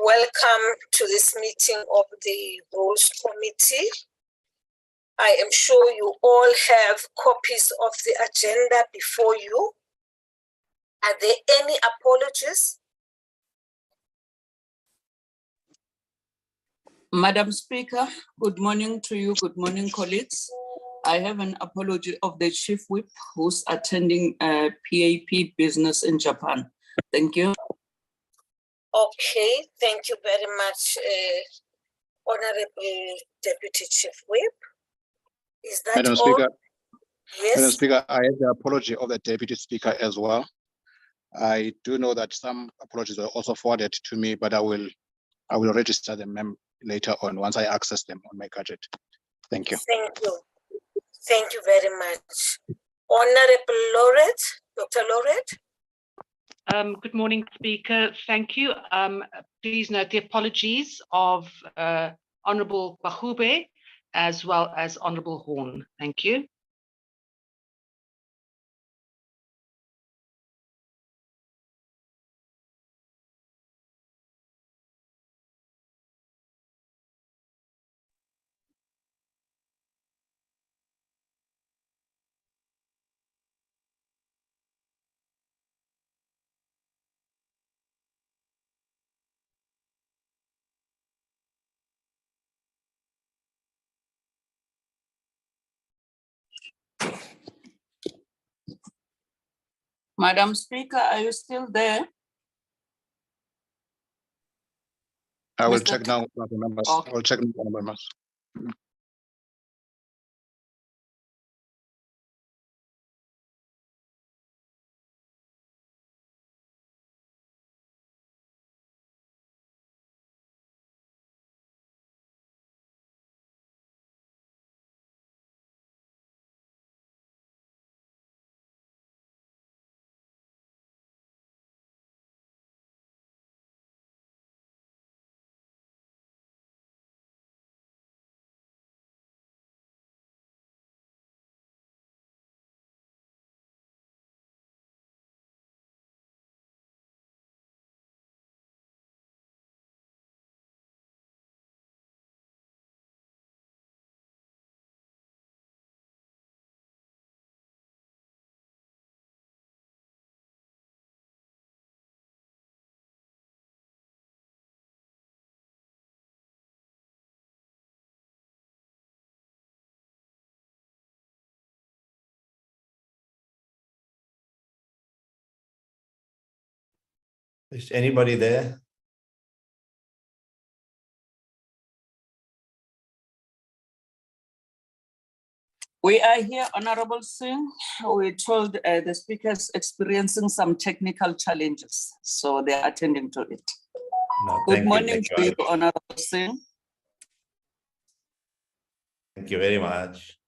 Welcome to this meeting of the Rules Committee. I am sure you all have copies of the agenda before you. Are there any apologies? Madam Speaker, good morning to you. Good morning, colleagues. I have an apology of the Chief Whip who's attending PAP business in Japan. Thank you. Okay, thank you very much, Honorable Deputy Chief Whip. Is that Madam all? Speaker, Yes. Madam Speaker, I have the apology of the Deputy Speaker as well. I do know that some apologies were also forwarded to me, but I will register them later on once I access them on my gadget. Thank you. Thank you. Thank you very much. Honorable Lauret, Dr. Lauret. Good morning, Speaker. Thank you. Please note the apologies of Honourable Bahube as well as Honourable Horn. Thank you. Madam Speaker, are you still there? I will Mr. check now, members. Okay. I will check now, members. Is anybody there? We are here, Honorable Singh. We told the speaker is experiencing some technical challenges, so they're attending to it. No, Good thank you. morning Thank to you. you, Honorable Singh. Thank you very much.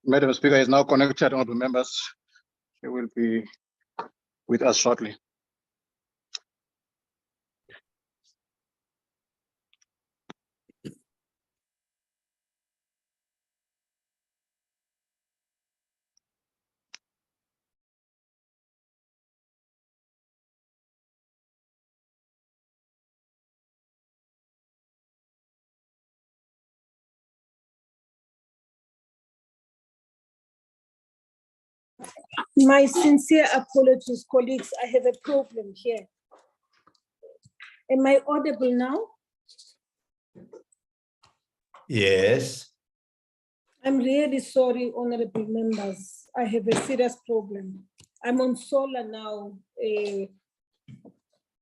Madam Speaker is now connected, honorable members. He will be with us shortly. My sincere apologies, colleagues. I have a problem here. Am I audible now? Yes. I'm really sorry, honorable members. I have a serious problem. I'm on solar now.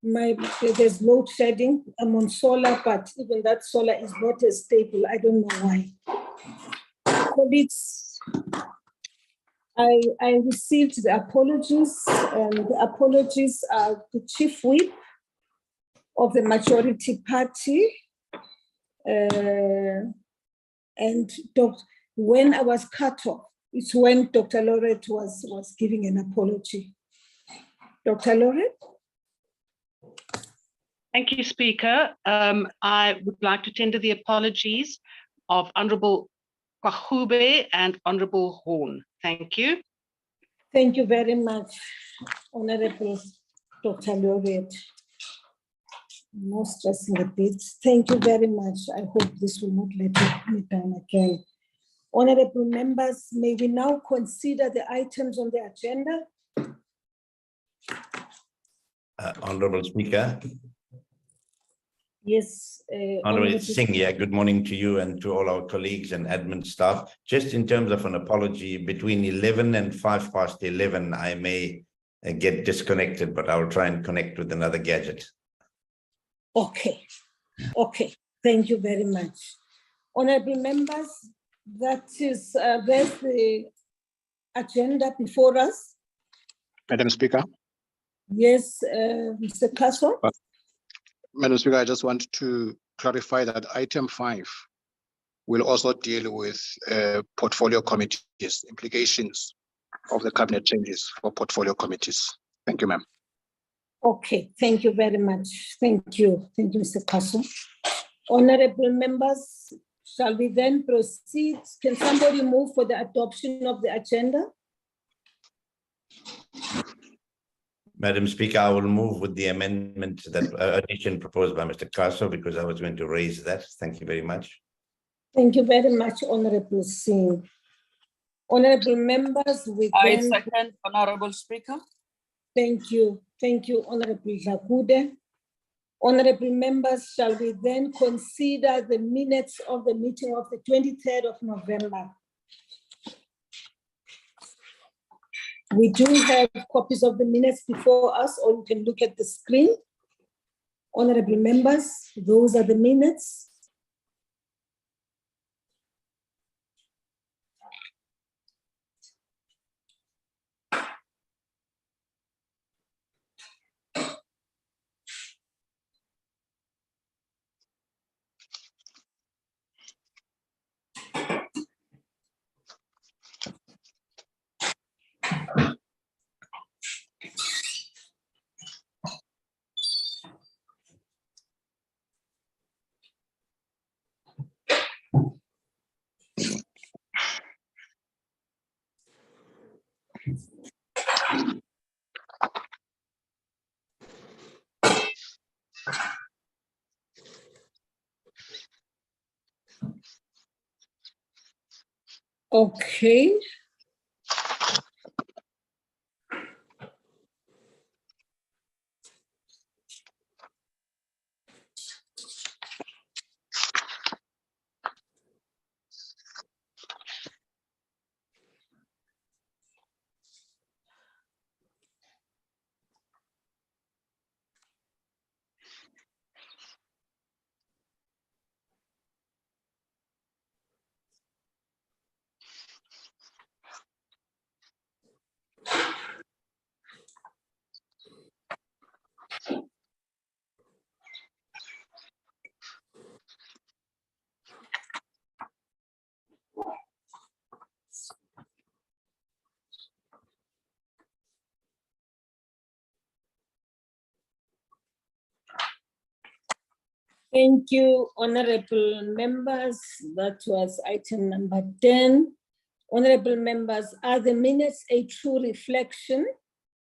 There's load shedding. I'm on solar, but even that solar is not as stable. I don't know why. Colleagues, I received the apologies, and the apologies are the chief whip of the majority party. And when I was cut off, it's when Dr. Laureate was giving an apology. Dr. Laureate? Thank you, Speaker. I would like to tender the apologies of Honorable Kwahube and Honorable Horn. Thank you. Thank you very much, Honorable Dr. Laureate. No stressing a bit. Thank you very much. I hope this will not let me down again. Honorable members, may we now consider the items on the agenda? Honorable Speaker, Yes. Honorable Singh, yeah, good morning to you and to all our colleagues and admin staff. Just in terms of an apology, between 11 and 11:05, I may get disconnected, but I'll try and connect with another gadget. Okay, okay, thank you very much. Honorable members, there's the agenda before us. Madam Speaker. Yes, Mr. Kaso. Madam Speaker, I just want to clarify that item 5 will also deal with portfolio committees, implications of the cabinet changes for portfolio committees. Thank you, ma'am. Okay, thank you very much. Thank you, Mr. Kaso. Honorable members, shall we then proceed? Can somebody move for the adoption of the agenda? Madam Speaker, I will move with the amendment that addition proposed by Mr. Kaso, because I was going to raise that. Thank you very much. Thank you very much, Honorable Singh. Honorable members, we I then... second, Honorable Speaker. Thank you, Honorable Zakude. Honorable members, shall we then consider the minutes of the meeting of the 23rd of November? We do have copies of the minutes before us, or you can look at the screen. Honorable members, those are the minutes. Okay. Thank you, honorable members. That was item number 10. Honorable members, are the minutes a true reflection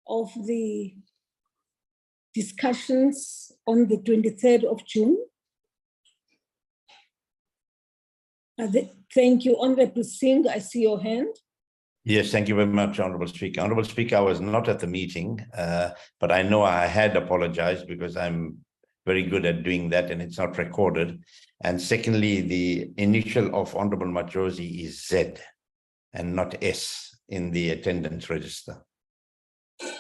of the discussions on the 23rd of June? Thank you, Honorable Singh. I see your hand. Yes, thank you very much, Honorable Speaker. Honorable Speaker, I was not at the meeting, but I know I had apologized because I'm very good at doing that and it's not recorded. And secondly, the initial of Honorable Majosi is Z and not S in the attendance register.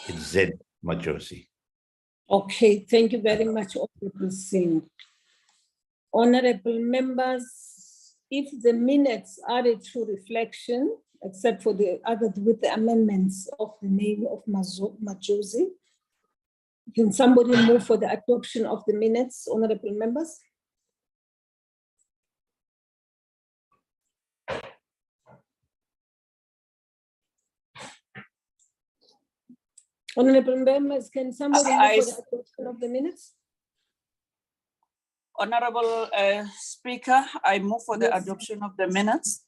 It's Z Majosi. Okay, thank you very much, Honorable Singh. Honorable members, if the minutes are a true reflection, except for the other with the amendments of the name of Majosi, can somebody move for the adoption of the minutes, honorable members? Honorable members, can somebody move for the adoption of the minutes? Honorable Speaker, I move for the Yes. adoption of the minutes.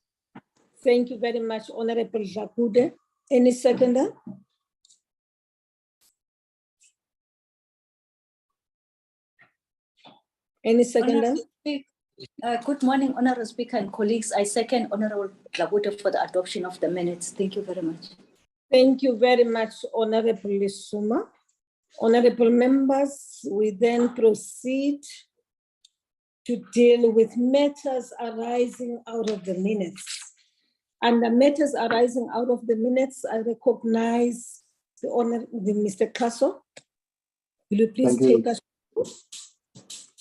Thank you very much, Honorable Jakude. Any seconder? Any seconder? Good morning, Honorable Speaker and colleagues. I second Honorable Dlabute for the adoption of the minutes. Thank you very much. Thank you very much, Honorable Lisuma. Honorable members, we then proceed to deal with matters arising out of the minutes. And the matters arising out of the minutes, I recognize the Mr. Kaso. Will you please Thank you. take us?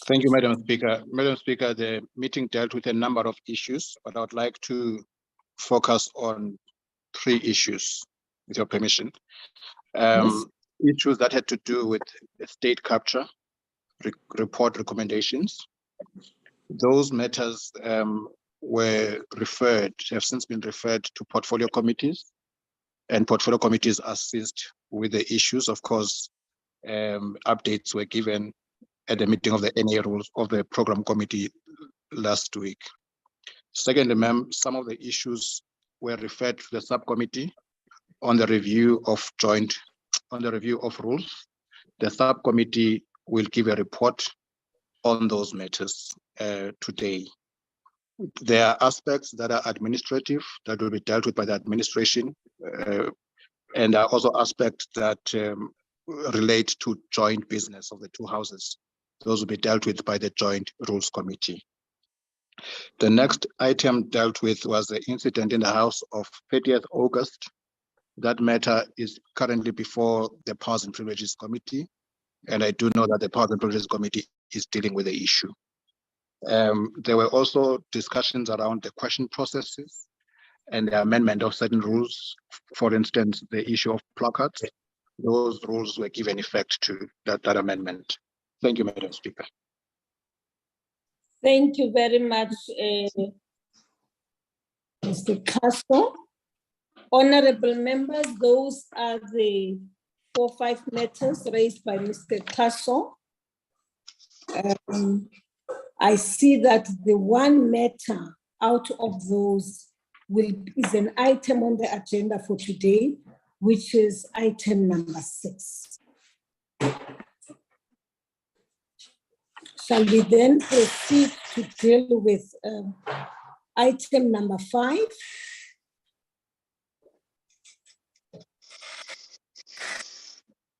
Thank you, Madam Speaker. Madam Speaker, the meeting dealt with a number of issues, but I would like to focus on 3 issues, with your permission. Yes. Issues that had to do with state capture, report recommendations. Those matters have since been referred to portfolio committees, and portfolio committees assist with the issues. Of course, updates were given at the meeting of the NA rules of the program committee last week. Secondly, ma'am, some of the issues were referred to the subcommittee on the review of rules. The subcommittee will give a report on those matters today. There are aspects that are administrative that will be dealt with by the administration, and there are also aspects that relate to joint business of the 2 houses. Those will be dealt with by the Joint Rules Committee. The next item dealt with was the incident in the House of 30th August. That matter is currently before the Powers and Privileges Committee, and I do know that the Powers and Privileges Committee is dealing with the issue. There were also discussions around the question processes and the amendment of certain rules. For instance, the issue of placards. Those rules were given effect to that amendment. Thank you, Madam Speaker. Thank you very much, Mr. Castro. Honorable members, those are the 4 or 5 matters raised by Mr. Castro. I see that the one matter out of those is an item on the agenda for today, which is item number 6. Shall we then proceed to deal with item number 5?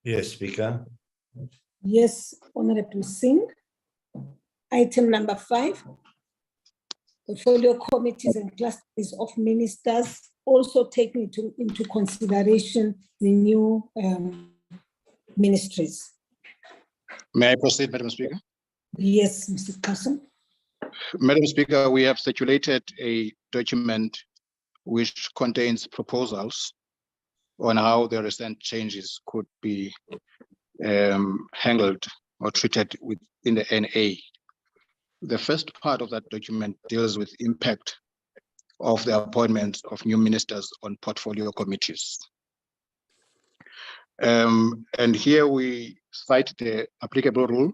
Yes, Speaker. Yes, Honorable Singh. Item number 5, portfolio committees and clusters of ministers, also taking into consideration the new ministries. May I proceed, Madam Speaker? Yes, Mr. Carson. Madam Speaker, we have circulated a document which contains proposals on how the recent changes could be handled or treated within the NA. The first part of that document deals with impact of the appointments of new ministers on portfolio committees. And here we cite the applicable rule,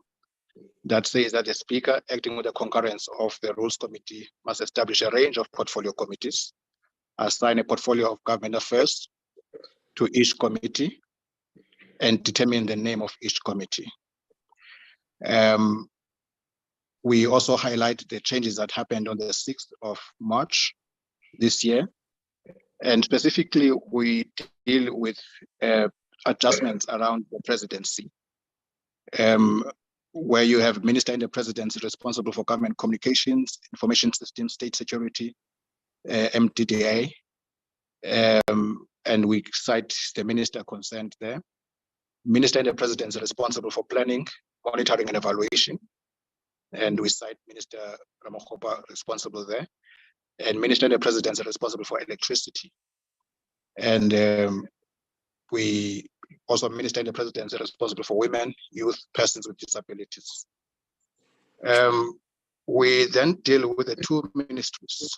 that says that the Speaker, acting with the concurrence of the Rules Committee, must establish a range of portfolio committees, assign a portfolio of government affairs to each committee, and determine the name of each committee. We also highlight the changes that happened on the 6th of March this year. And specifically, we deal with adjustments around the presidency, where you have Minister in the Presidency responsible for government communications, information systems, state security, MTDA, and we cite the Minister concerned there. Minister in the Presidency responsible for planning, monitoring, and evaluation, and we cite Minister Ramakgopa responsible there, and Minister in the Presidency responsible for electricity. And we also Minister in the Presidency responsible for women, youth, persons with disabilities. We then deal with the two ministries,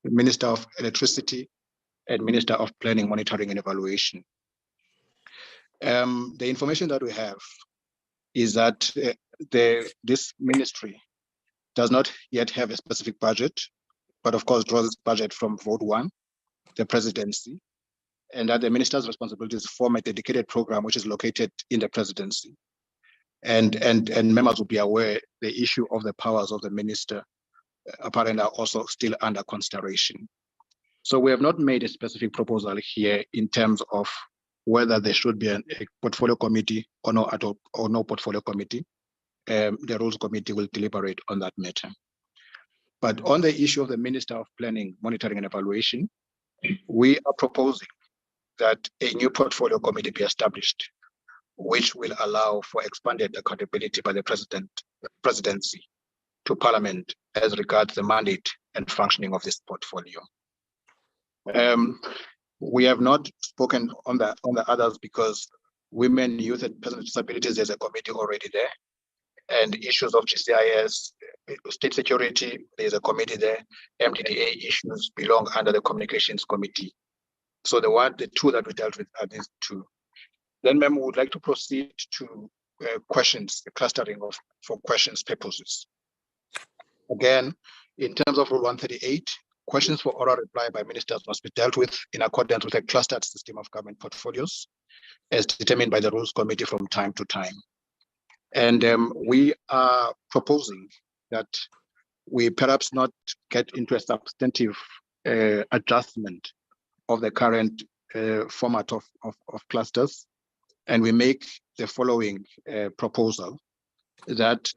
the Minister of Electricity and Minister of Planning, Monitoring, and Evaluation. The information that we have is that this ministry does not yet have a specific budget, but of course draws its budget from Vote 1, the presidency, and that the minister's responsibilities form a dedicated program which is located in the presidency. And members will be aware the issue of the powers of the minister apparently are also still under consideration. So we have not made a specific proposal here in terms of whether there should be a portfolio committee or no portfolio committee. The Rules Committee will deliberate on that matter. But on the issue of the Minister of Planning, Monitoring, and Evaluation, we are proposing that a new portfolio committee be established, which will allow for expanded accountability by the presidency to Parliament as regards the mandate and functioning of this portfolio. We have not spoken on the others because women, youth, and persons with disabilities, there's a committee already there. And issues of GCIS, state security, there's a committee there. MTDA issues belong under the Communications Committee. So the two that we dealt with are these two. Then, ma'am, we would like to proceed to questions, the clustering for questions purposes. Again, in terms of Rule 138, questions for oral reply by ministers must be dealt with in accordance with a clustered system of government portfolios as determined by the Rules Committee from time to time. And we are proposing that we perhaps not get into a substantive adjustment of the current format of clusters. And we make the following proposal that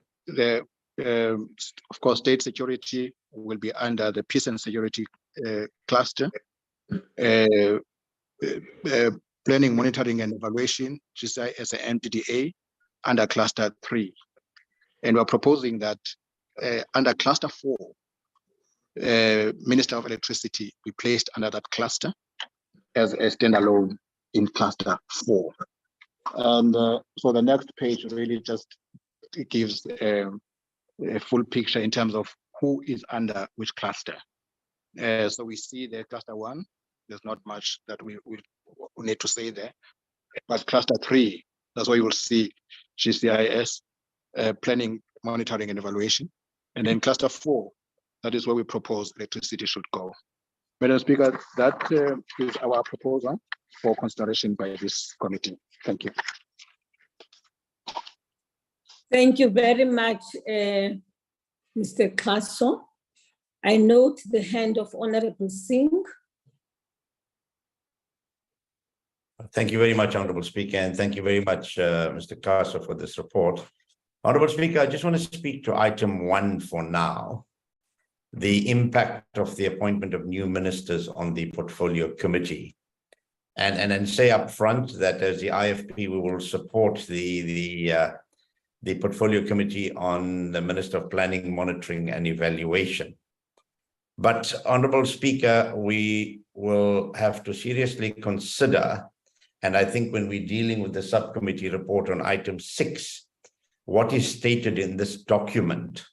of course, state security will be under the peace and security cluster. Planning, monitoring, and evaluation, GCIS and MTDA, under cluster 3. And we're proposing that under cluster 4, Minister of Electricity be placed under that cluster as a standalone in cluster 4. And so the next page really just gives a full picture in terms of who is under which cluster. So we see the cluster 1, there's not much that we need to say there, but cluster 3, that's where you will see GCIS, planning, monitoring, and evaluation. And then cluster 4, that is where we propose electricity should go. Madam Speaker, that is our proposal for consideration by this committee. Thank you. Thank you very much, Mr. Kaso. I note the hand of Honorable Singh. Thank you very much, Honorable Speaker, and thank you very much, Mr. Kaso, for this report. Honorable Speaker, I just want to speak to item 1 for now, the impact of the appointment of new ministers on the portfolio committee. And then say up front that as the IFP, we will support the portfolio committee on the Minister of Planning, Monitoring, and Evaluation. But, Honorable Speaker, we will have to seriously consider, and I think when we're dealing with the subcommittee report on item 6, what is stated in this document,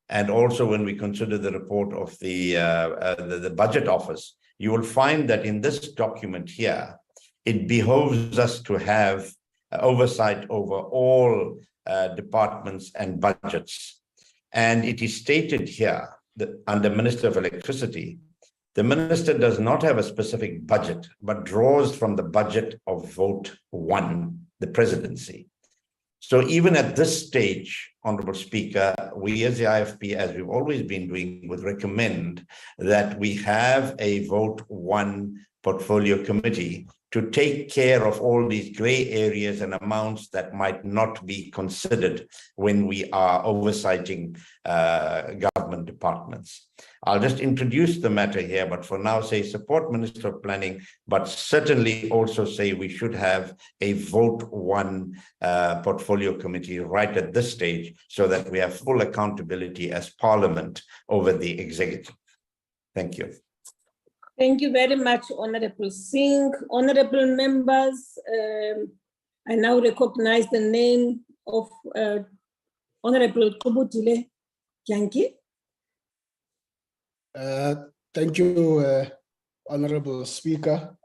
and also when we consider the report of the Budget Office, you will find that in this document here, it behoves us to have oversight over all departments and budgets. And it is stated here that under Minister of Electricity, the minister does not have a specific budget, but draws from the budget of Vote 1, the presidency. So even at this stage, Honorable Speaker, we as the IFP, as we've always been doing, would recommend that we have a Vote 1 portfolio committee to take care of all these gray areas and amounts that might not be considered when we are oversighting government departments. I'll just introduce the matter here, but for now say support Minister of Planning, but certainly also say we should have a Vote 1 portfolio committee right at this stage so that we have full accountability as Parliament over the executive. Thank you. Thank you very much, Honorable Singh. Honorable members, I now recognize the name of Honorable Kubutile Kyanki. Thank you, Honorable Speaker.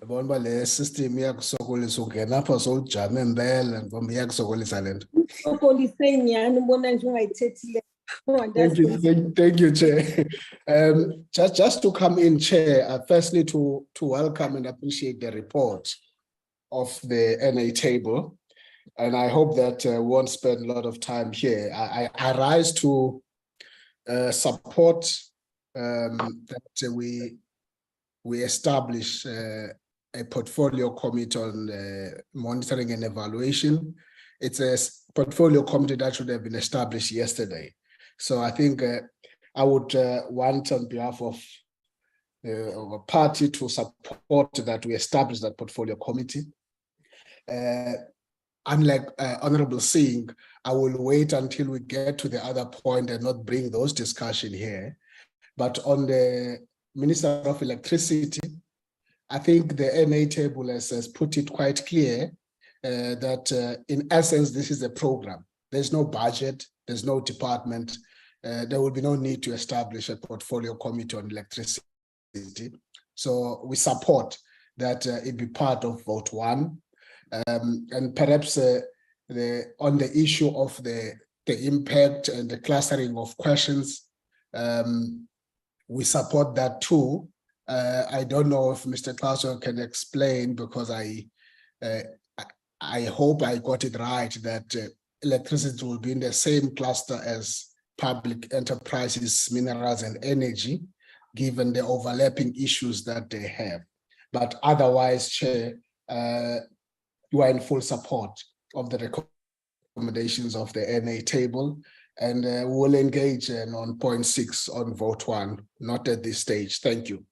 Bonba le system yakusokolisa ungena apha sowujame mbele ngoba iyakusokolisa le nto. Sokolise nyani ubona nje ungayithethile. Thank you, Chair. Just to come in, Chair, firstly to welcome and appreciate the report of the NA table. And I hope that we won't spend a lot of time here. I rise to support that we establish a portfolio committee on monitoring and evaluation. It's a portfolio committee that should have been established yesterday. So I think I would want on behalf of a party to support that we establish that portfolio committee. Unlike Honorable Singh, I will wait until we get to the other point and not bring those discussion here. But on the Minister of Electricity, I think the NA table has put it quite clear that in essence, this is a program. There's no budget, there's no department. There will be no need to establish a portfolio committee on electricity. So we support that it be part of Vote 1. And perhaps on the issue of the impact and the clustering of questions, we support that too. I don't know if Mr. Clausen can explain, because I hope I got it right, that electricity will be in the same cluster as public enterprises, minerals and energy, given the overlapping issues that they have. But otherwise, Chair, you are in full support of the recommendations of the NA table, and we'll engage on point 6 on Vote 1, not at this stage. Thank you.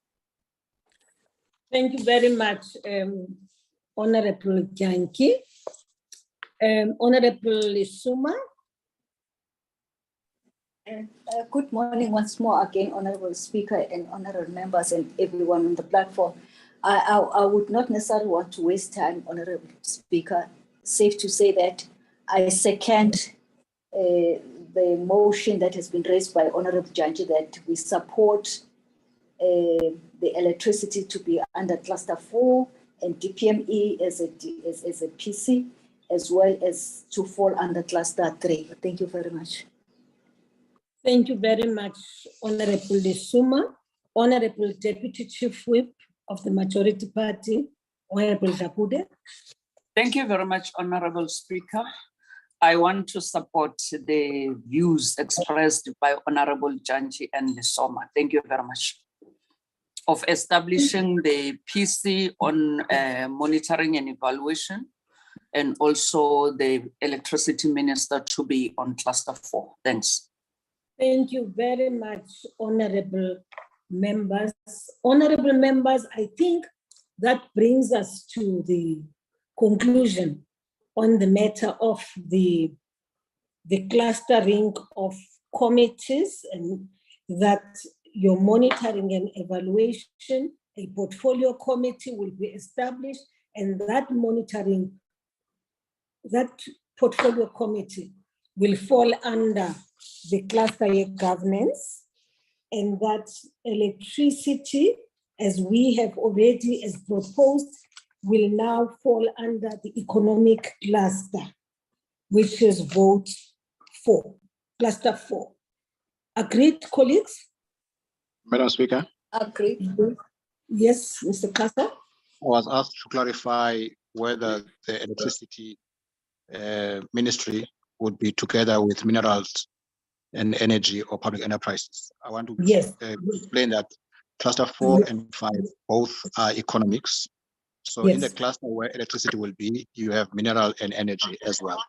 Thank you very much, Honorable Kyanki. Honorable Lisuma. Good morning once more again, Honorable Speaker and honorable members and everyone on the platform. I would not necessarily want to waste time, Honorable Speaker. Safe to say that I second the motion that has been raised by Honorable Janji that we support the electricity to be under Cluster 4 and DPME as a PC, as well as to fall under Cluster 3. Thank you very much. Thank you very much, Honorable Lisuma. Honorable Deputy Chief Whip of the Majority Party, Honorable Dakude. Thank you very much, Honorable Speaker. I want to support the views expressed by Honorable Janji and Lisoma. Thank you very much. Of establishing the PC on monitoring and evaluation, and also the electricity minister to be on Cluster 4. Thanks. Thank you very much, honorable members. Honorable members, I think that brings us to the conclusion on the matter of the clustering of committees, and that your monitoring and evaluation, a portfolio committee will be established, and that portfolio committee will fall under the cluster governance, and that electricity, as we have already as proposed, will now fall under the economic cluster. which is vote 4, cluster 4. Agreed, colleagues? Madam Speaker, Agreed. Yes, Mr. Kasa? I was asked to clarify whether the electricity ministry would be together with minerals and energy or public enterprises. I want to Yes. explain that cluster 4 and 5 both are economics. So in the Yes. cluster where electricity will be, you have mineral and energy as well.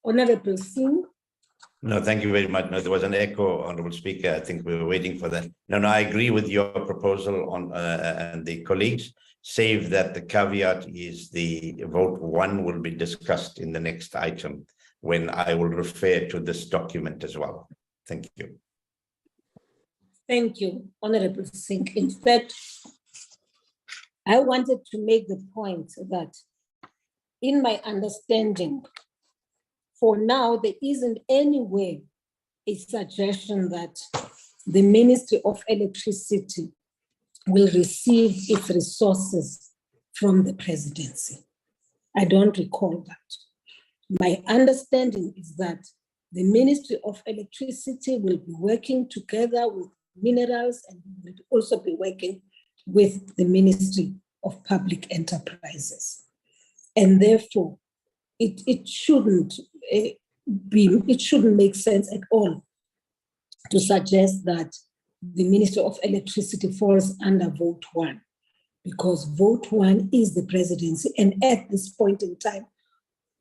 Honorable Singh? No, thank you very much. No, there was an echo, Honorable Speaker. I think we were waiting for that. No, I agree with your proposal on and the colleagues, save that the caveat is the vote 1 will be discussed in the next item when I will refer to this document as well. Thank you. Thank you, Honorable Singh. In fact, I wanted to make the point that in my understanding, for now, there isn't anywhere a suggestion that the Ministry of Electricity will receive its resources from the presidency. I don't recall that. My understanding is that the Ministry of Electricity will be working together with minerals and will also be working with the Ministry of Public Enterprises. And therefore, it shouldn't make sense at all to suggest that the Ministry of Electricity falls under vote 1, because vote 1 is the presidency. And at this point in time,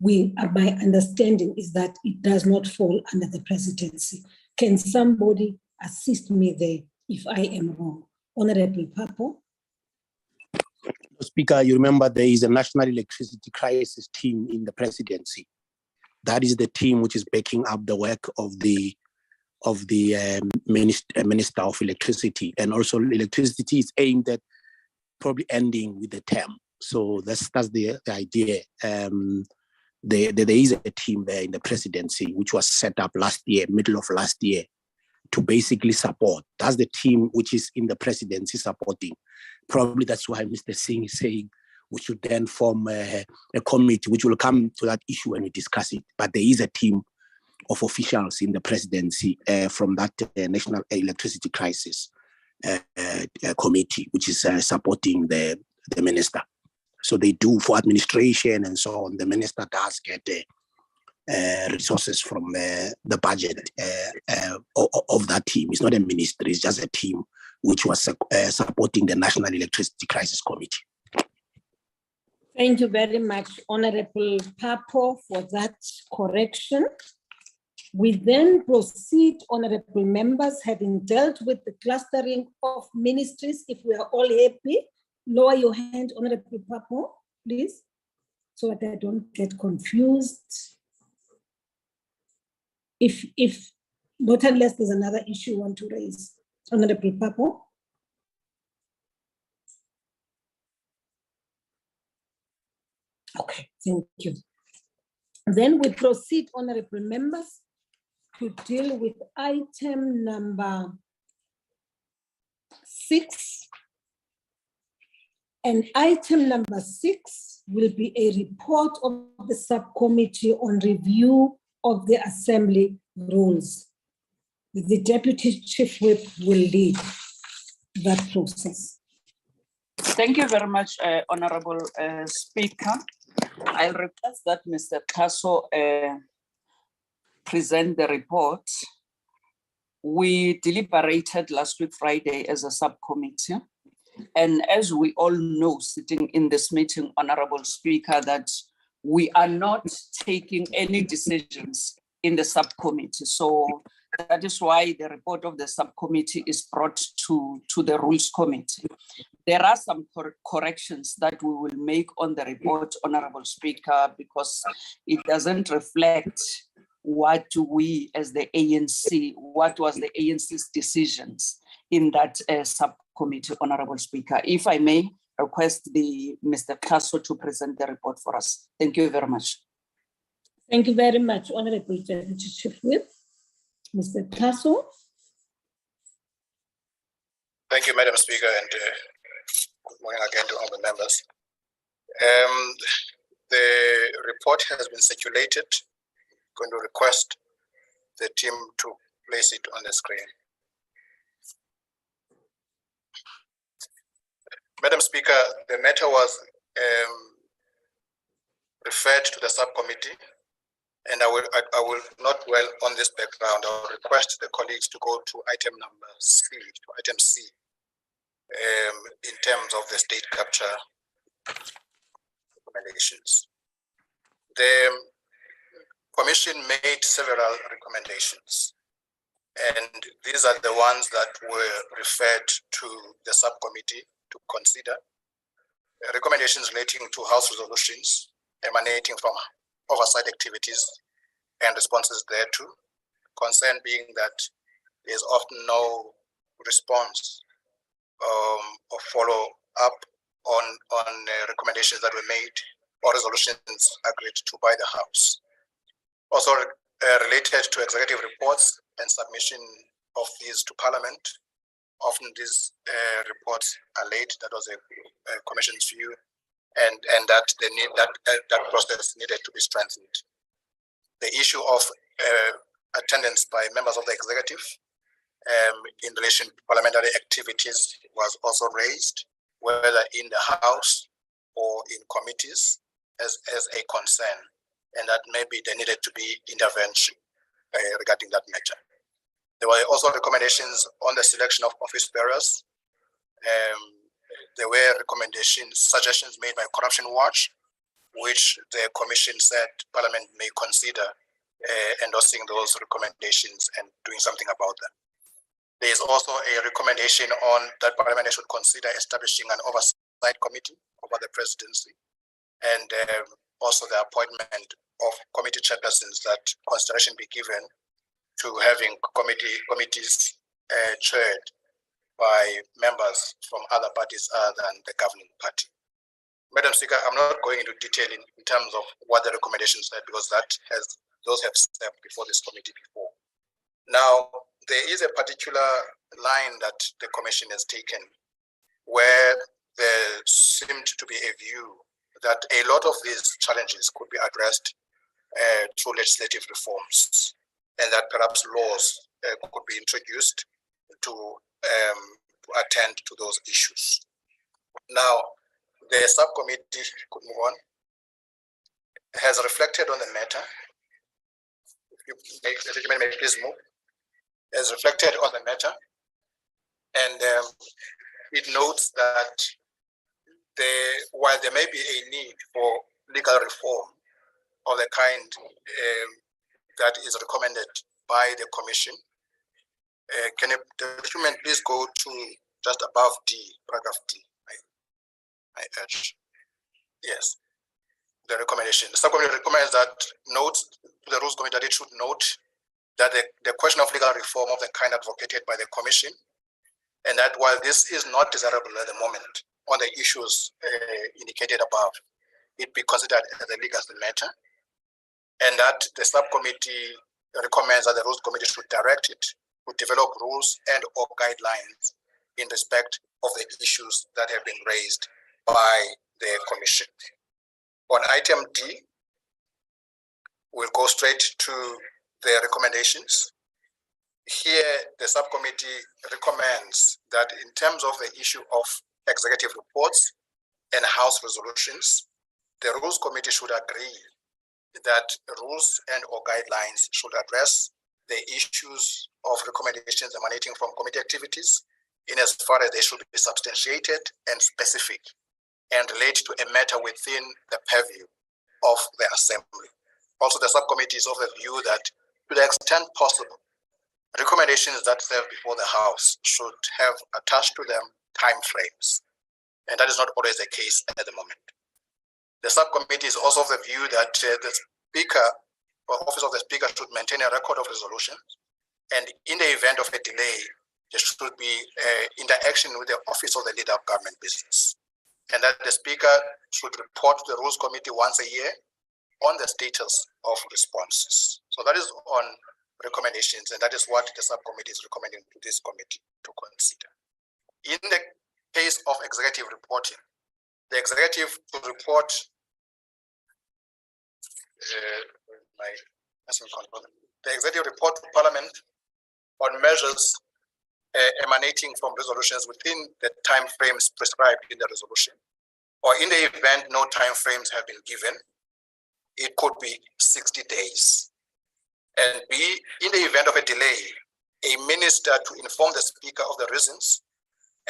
my understanding is that it does not fall under the presidency. Can somebody assist me there if I am wrong? Honorable Papo? Speaker, you remember there is a national electricity crisis team in the presidency. That is the team which is backing up the work of the Minister of Electricity, and also electricity is aimed at probably ending with the term. So that's the idea. There is a team there in the presidency which was set up last year, middle of last year, to basically support. That's the team which is in the presidency supporting. Probably that's why Mr. Singh is saying we should then form a committee which will come to that issue when we discuss it. But there is a team of officials in the presidency from that National Electricity Crisis Committee, which is supporting the minister. So they do for administration and so on. The minister does get resources from the budget of that team. It's not a ministry, it's just a team which was supporting the National Electricity Crisis Committee. Thank you very much, Honorable Papo, for that correction. We then proceed, honorable members, having dealt with the clustering of ministries. If we are all happy, lower your hand, Honorable Papo, please, so that I don't get confused. If not, unless there's another issue you want to raise, Honorable Papo. Okay, thank you. Then we proceed, honorable members, to deal with item number 6. And item number 6 will be a report of the subcommittee on review of the assembly rules. The Deputy Chief Whip will lead that process. Thank you very much, Honorable Speaker. I'll request that Mr. Kaso present the report. We deliberated last week Friday as a subcommittee. And as we all know, sitting in this meeting, Honorable Speaker, that we are not taking any decisions in the subcommittee. So that is why the report of the subcommittee is brought to the Rules Committee. There are some corrections that we will make on the report, Honorable Speaker, because it doesn't reflect what we as the ANC, what was the ANC's decisions in that subcommittee, Honorable Speaker. If I may request Mr. Kaso to present the report for us. Thank you very much. Thank you very much, Honorable Deputy Chief Whip. Mr. Tasso. Thank you, Madam Speaker, and good morning again to all the members. The report has been circulated. I'm going to request the team to place it on the screen. Madam Speaker, the matter was referred to the subcommittee, and I will not dwell on this background. I will request the colleagues to go to item number C, in terms of the state capture recommendations. The Commission made several recommendations, and these are the ones that were referred to the subcommittee to consider. Recommendations relating to House resolutions emanating from oversight activities and responses thereto. Concern being that there is often no response or follow up on recommendations that were made or resolutions agreed to by the House. Also related to executive reports and submission of these to Parliament. Often these reports are late. That was a Commission's view, and that they need that process needed to be strengthened. The issue of attendance by members of the executive in relation to parliamentary activities was also raised, whether in the House or in committees, as a concern, and that maybe there needed to be intervention regarding that matter. There were also recommendations on the selection of office bearers. There were suggestions made by Corruption Watch, which the Commission said Parliament may consider endorsing those recommendations and doing something about them. There is also a recommendation on that Parliament should consider establishing an oversight committee over the presidency, and also the appointment of committee chairpersons, that consideration be given to having committees chaired by members from other parties other than the governing party. Madam Speaker, I'm not going into detail in terms of what the recommendations said, because those have stepped before this committee before. Now, there is a particular line that the Commission has taken where there seemed to be a view that a lot of these challenges could be addressed through legislative reforms, and that perhaps laws could be introduced to attend to those issues. Now, the subcommittee, could move on, has reflected on the matter. If you may please move. Has reflected on the matter, and it notes that while there may be a need for legal reform of the kind that is recommended by the Commission, can the document please go to just above D, paragraph D? I urge. Yes, the recommendation. The subcommittee recommends that the Rules Committee that it should note that the question of legal reform of the kind advocated by the Commission, and that while this is not desirable at the moment on the issues indicated above, it be considered as a legal matter, and that the subcommittee recommends that the Rules Committee should direct it to develop rules and or guidelines in respect of the issues that have been raised by the Commission. On item D, we'll go straight to the recommendations. Here, the subcommittee recommends that in terms of the issue of executive reports and House resolutions, the Rules Committee should agree that rules and or guidelines should address the issues of recommendations emanating from committee activities in as far as they should be substantiated and specific and relate to a matter within the purview of the Assembly. Also, the subcommittee is of the view that to the extent possible, recommendations that serve before the House should have attached to them timeframes, and that is not always the case at the moment. The subcommittee is also of the view that the Speaker or Office of the Speaker should maintain a record of resolutions, and in the event of a delay, there should be interaction with the Office of the Leader of Government Business, and that the Speaker should report to the Rules Committee once a year on the status of responses. So that is on recommendations, and that is what the subcommittee is recommending to this committee to consider. In the case of executive reporting, the executive to report the executive report to Parliament on measures emanating from resolutions within the time frames prescribed in the resolution, or in the event no time frames have been given, it could be 60 days. And B, in the event of a delay, a minister to inform the speaker of the reasons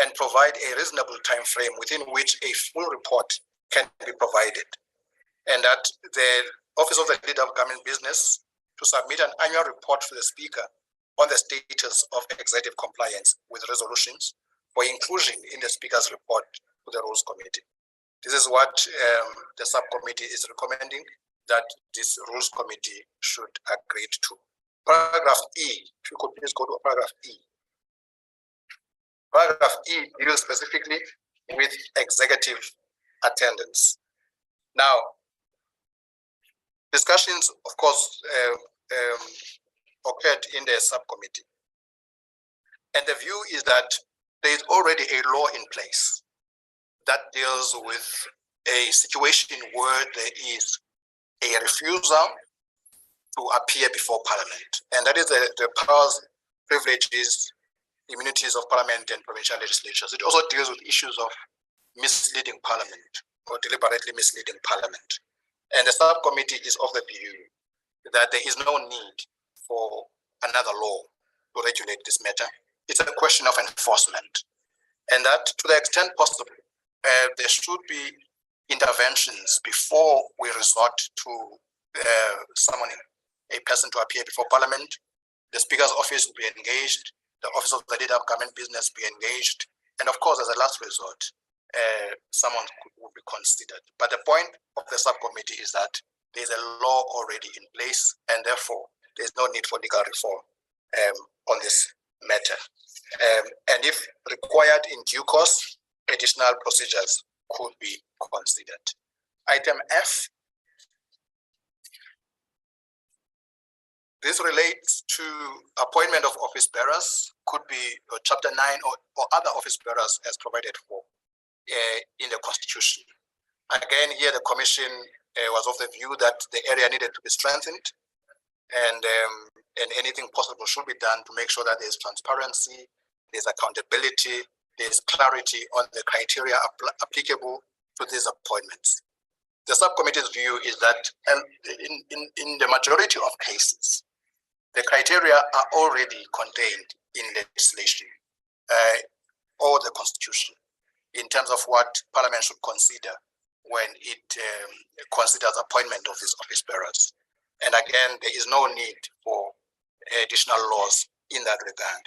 and provide a reasonable time frame within which a full report can be provided. And that the Office of the Leader of Government Business to submit an annual report to the speaker on the status of executive compliance with resolutions for inclusion in the speaker's report to the Rules Committee. This is what the subcommittee is recommending that this Rules Committee should agree to. Paragraph E, if you could please go to paragraph E. Paragraph E deals specifically with executive attendance. Now, discussions, of course, occurred in the subcommittee. And the view is that there is already a law in place that deals with a situation where there is a refusal to appear before Parliament. And that is the powers, privileges, immunities of Parliament and provincial legislatures. It also deals with issues of misleading Parliament or deliberately misleading Parliament. And the subcommittee is of the view that there is no need for another law to regulate this matter. It's a question of enforcement. And that to the extent possible, there should be interventions before we resort to summoning a person to appear before Parliament. The Speaker's office will be engaged, the Office of the Leader of Government Business be engaged, and of course, as a last resort, someone would be considered. But the point of the subcommittee is that there is a law already in place, and therefore, there is no need for legal reform on this matter. And if required in due course, additional procedures could be considered. Item F. This relates to appointment of office bearers, could be Chapter 9 or other office bearers as provided for in the Constitution. Again, here the Commission was of the view that the area needed to be strengthened, and anything possible should be done to make sure that there's transparency, there's accountability, there's clarity on the criteria applicable to these appointments. The subcommittee's view is that in the majority of cases, the criteria are already contained in legislation or the Constitution in terms of what Parliament should consider when it considers appointment of these office bearers. And again, there is no need for additional laws in that regard.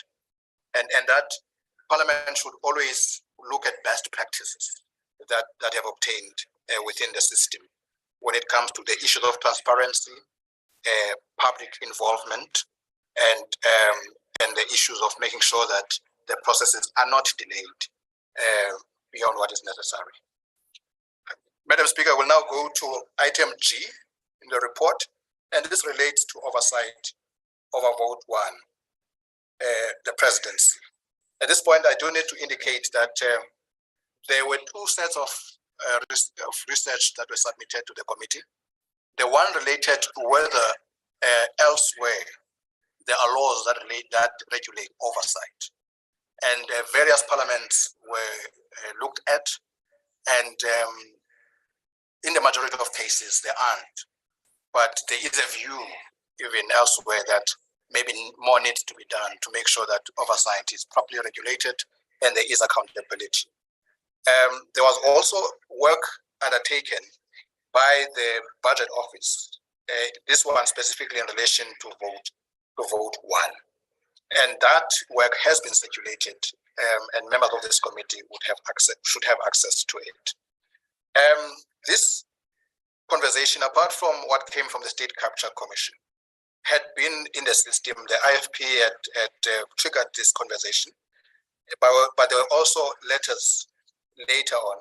And that Parliament should always look at best practices that have obtained within the system when it comes to the issues of transparency, public involvement, and the issues of making sure that the processes are not delayed beyond what is necessary. Madam Speaker, I will now go to item G in the report, and this relates to oversight over vote 1, the presidency. At this point, I do need to indicate that there were 2 sets of research that were submitted to the committee. The one related to whether elsewhere there are laws that regulate oversight, and various parliaments were looked at, and in the majority of cases there aren't. But there is a view even elsewhere that maybe more needs to be done to make sure that oversight is properly regulated and there is accountability. There was also work undertaken by the Budget Office, this one specifically in relation to vote 1. And that work has been circulated, and members of this committee should have access to it. This conversation, apart from what came from the State Capture Commission, had been in the system. The IFP had triggered this conversation, but there were also letters later on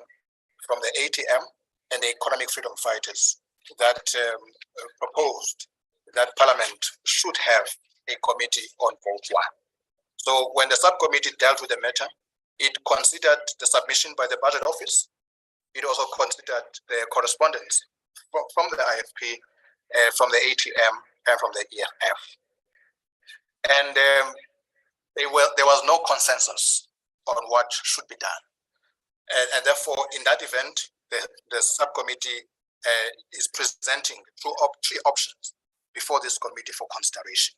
from the ATM and the Economic Freedom Fighters that proposed that Parliament should have a committee on vote one. So when the subcommittee dealt with the matter, it considered the submission by the Budget Office. It also considered the correspondence from the IFP, from the ATM, and from the EFF. And there was no consensus on what should be done. And therefore, in that event, the subcommittee is presenting three options before this committee for consideration.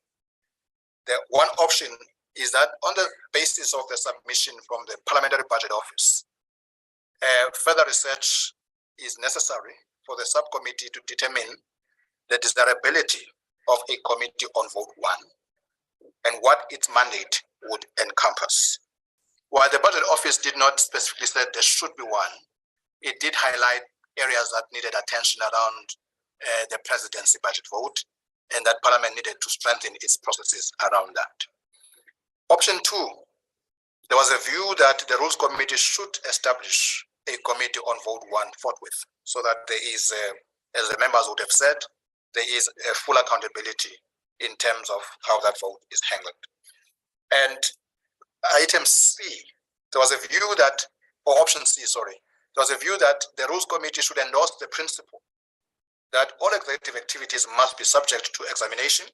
The one option is that on the basis of the submission from the Parliamentary Budget Office, further research is necessary for the subcommittee to determine the desirability of a committee on vote one and what its mandate would encompass. While the Budget Office did not specifically say there should be one, it did highlight areas that needed attention around the presidency budget vote, and that Parliament needed to strengthen its processes around that. Option two, there was a view that the Rules Committee should establish a committee on vote one forthwith, so that there is, as the members would have said, there is a full accountability in terms of how that vote is handled. And item C, there was a view that, or option C, sorry, there was a view that the Rules Committee should endorse the principle that all executive activities must be subject to examination,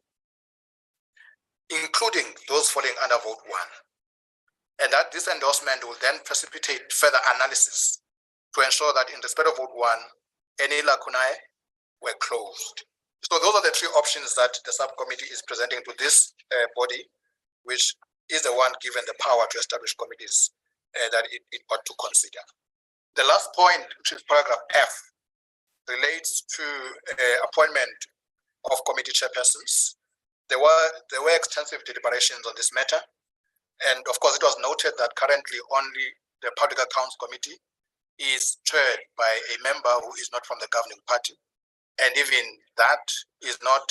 including those falling under vote one. And that this endorsement will then precipitate further analysis to ensure that in respect of vote one, any lacunae were closed. So those are the three options that the subcommittee is presenting to this body, which is the one given the power to establish committees that it ought to consider. The last point, which is paragraph F, relates to appointment of committee chairpersons. There were extensive deliberations on this matter. And of course, it was noted that currently only the Public Accounts Committee is chaired by a member who is not from the governing party. And even that is not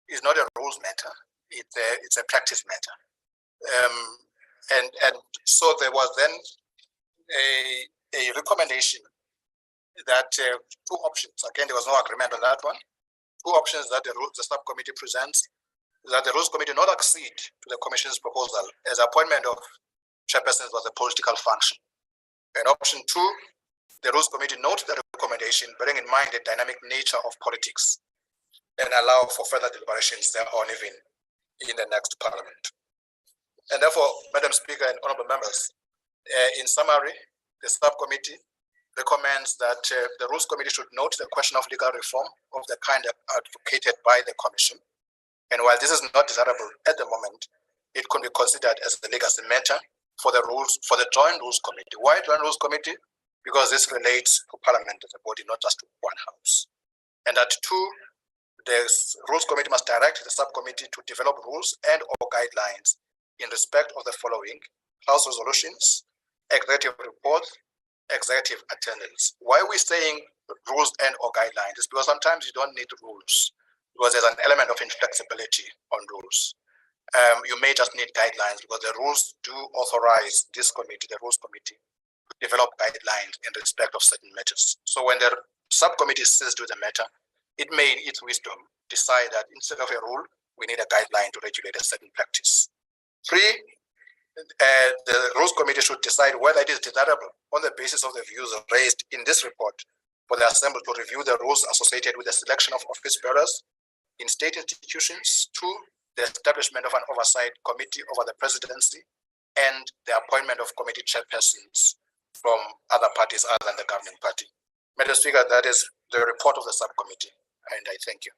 a rules matter. It's a practice matter. And so there was then a recommendation that two options, again, there was no agreement on that one, two options that the subcommittee presents, that the Rules Committee not accede to the Commission's proposal as appointment of chairpersons was a political function. And option two, the Rules Committee note the recommendation, bearing in mind the dynamic nature of politics, and allow for further deliberations thereon even in the next Parliament. And therefore, Madam Speaker and honorable members, in summary, the subcommittee recommends that the Rules Committee should note the question of legal reform of the kind advocated by the Commission. And while this is not desirable at the moment, it can be considered as a legacy matter for the Joint Rules Committee. Why Joint Rules Committee? Because this relates to Parliament as a body, not just to one house. And that two, the Rules Committee must direct the subcommittee to develop rules and or guidelines in respect of the following: House resolutions, executive reports, executive attendance. Why are we saying rules and or guidelines? It's because sometimes you don't need rules, because there's an element of inflexibility on rules. You may just need guidelines, because the rules do authorize this committee, the Rules Committee, to develop guidelines in respect of certain matters. So when the subcommittee sees to the matter, it may in its wisdom decide that instead of a rule, we need a guideline to regulate a certain practice. Three, the Rules Committee should decide whether it is desirable, on the basis of the views raised in this report, for the Assembly to review the rules associated with the selection of office bearers in state institutions. Two, the establishment of an oversight committee over the presidency, and the appointment of committee chairpersons from other parties other than the governing party. Madam Speaker, that is the report of the subcommittee, and I thank you.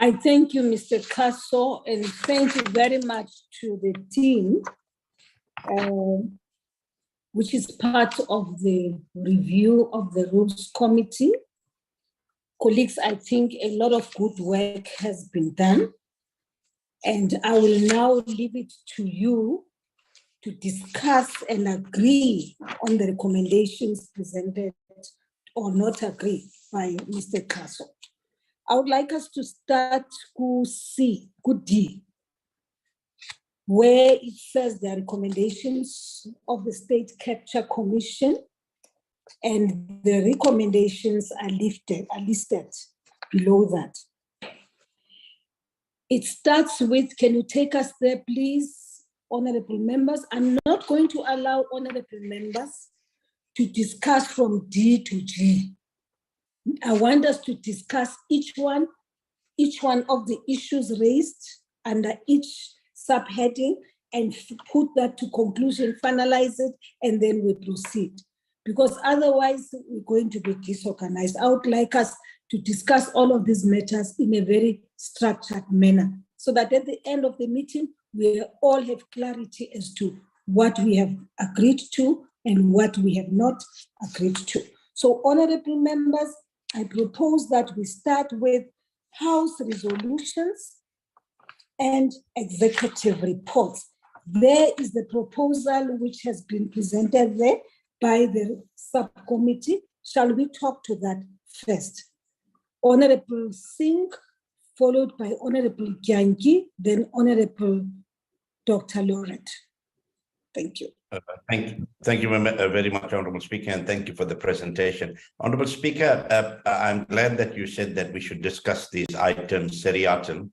I thank you, Mr. Kaso, and thank you very much to the team, which is part of the review of the Rules Committee. Colleagues, I think a lot of good work has been done, and I will now leave it to you to discuss and agree on the recommendations presented or not agree by Mr. Kaso. I would like us to start good D, where it says the recommendations of the State Capture Commission and the recommendations are listed below that. It starts with, can you take us there, please, honorable members? I'm not going to allow honorable members to discuss from D to G. I want us to discuss each one of the issues raised under each subheading and put that to conclusion, finalize it, and then we proceed. Because otherwise we're going to be disorganized. I would like us to discuss all of these matters in a very structured manner so that at the end of the meeting, we all have clarity as to what we have agreed to and what we have not agreed to. So honorable members, I propose that we start with House resolutions and executive reports. There is the proposal which has been presented there by the subcommittee. Shall we talk to that first? Honorable Singh, followed by Honorable Gyangi, then Honorable Dr. Laurent. Thank you. Thank you very much, Honorable Speaker, and thank you for the presentation. Honorable Speaker, I'm glad that you said that we should discuss these items seriatim,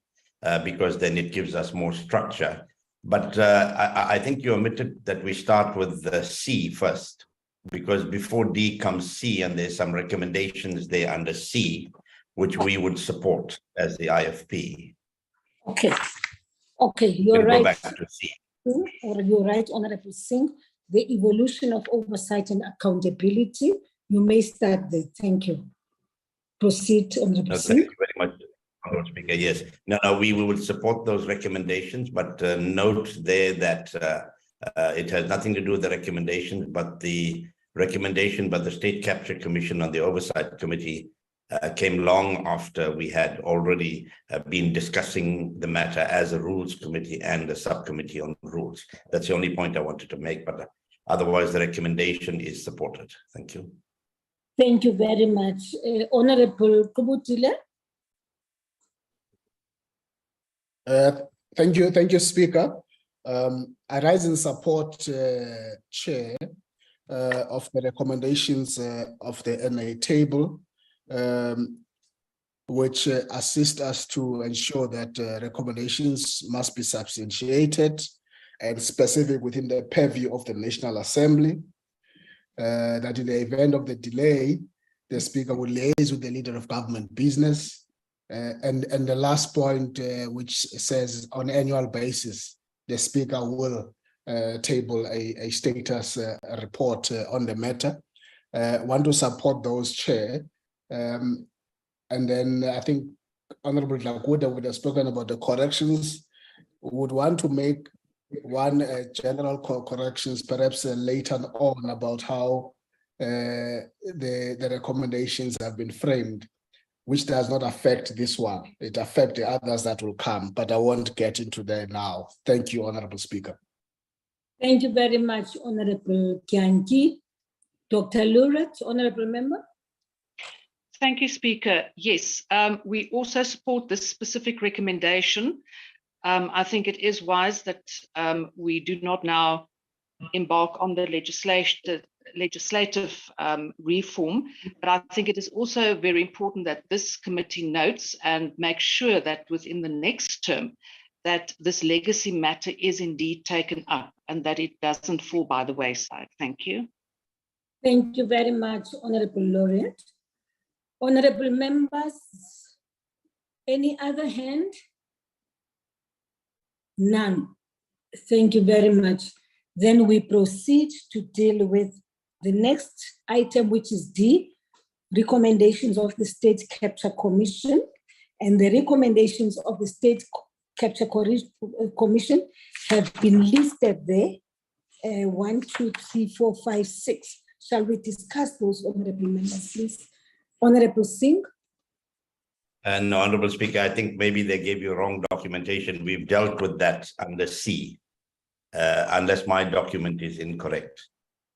because then it gives us more structure. But I think you omitted that we start with the C first, because before D comes C, and there's some recommendations there under C, which we would support as the IFP. Okay, you're We'll right. go back to C. Or you're right, Honorable Singh. The evolution of oversight and accountability. You may start there. Thank you. Proceed, Honorable No, Singh. thank you very much, Honorable Speaker. Yes. No, we will support those recommendations, but note there that it has nothing to do with the recommendations, but the recommendation by the State Capture Commission on the Oversight Committee came long after we had already been discussing the matter as a rules committee and a subcommittee on rules. That's the only point I wanted to make, but otherwise the recommendation is supported. Thank you. Thank you very much. Honorable Kubutile. Thank you, Speaker. I rise in support, Chair, of the recommendations of the NA table, which assist us to ensure that recommendations must be substantiated and specific within the purview of the National Assembly, that in the event of the delay, the Speaker will liaise with the leader of government business. And the last point, which says on an annual basis, the Speaker will table a status report on the matter. Want to support those, Chair. And then I think Honorable Dlakuda would have spoken about the corrections. Would want to make one general corrections, perhaps later on, about how the recommendations have been framed, which does not affect this one. It affects the others that will come, but I won't get into that now. Thank you, Honorable Speaker. Thank you very much, Honorable Gyangi. Dr. Laurent, Honorable Member. Thank you, Speaker. Yes, we also support this specific recommendation. I think it is wise that we do not now embark on the legislative reform, but I think it is also very important that this committee notes and makes sure that within the next term that this legacy matter is indeed taken up and that it doesn't fall by the wayside. Thank you. Thank you very much, Honorable Laurent. Honorable members, any other hand? None. Thank you very much. Then we proceed to deal with the next item, which is D, recommendations of the State Capture Commission. And the recommendations of the State Capture Commission have been listed there. 1, 2, 3, 4, 5, 6. Shall we discuss those, honorable members, please? Honorable Singh. And Honorable Speaker, I think maybe they gave you wrong documentation. We've dealt with that under C, unless my document is incorrect.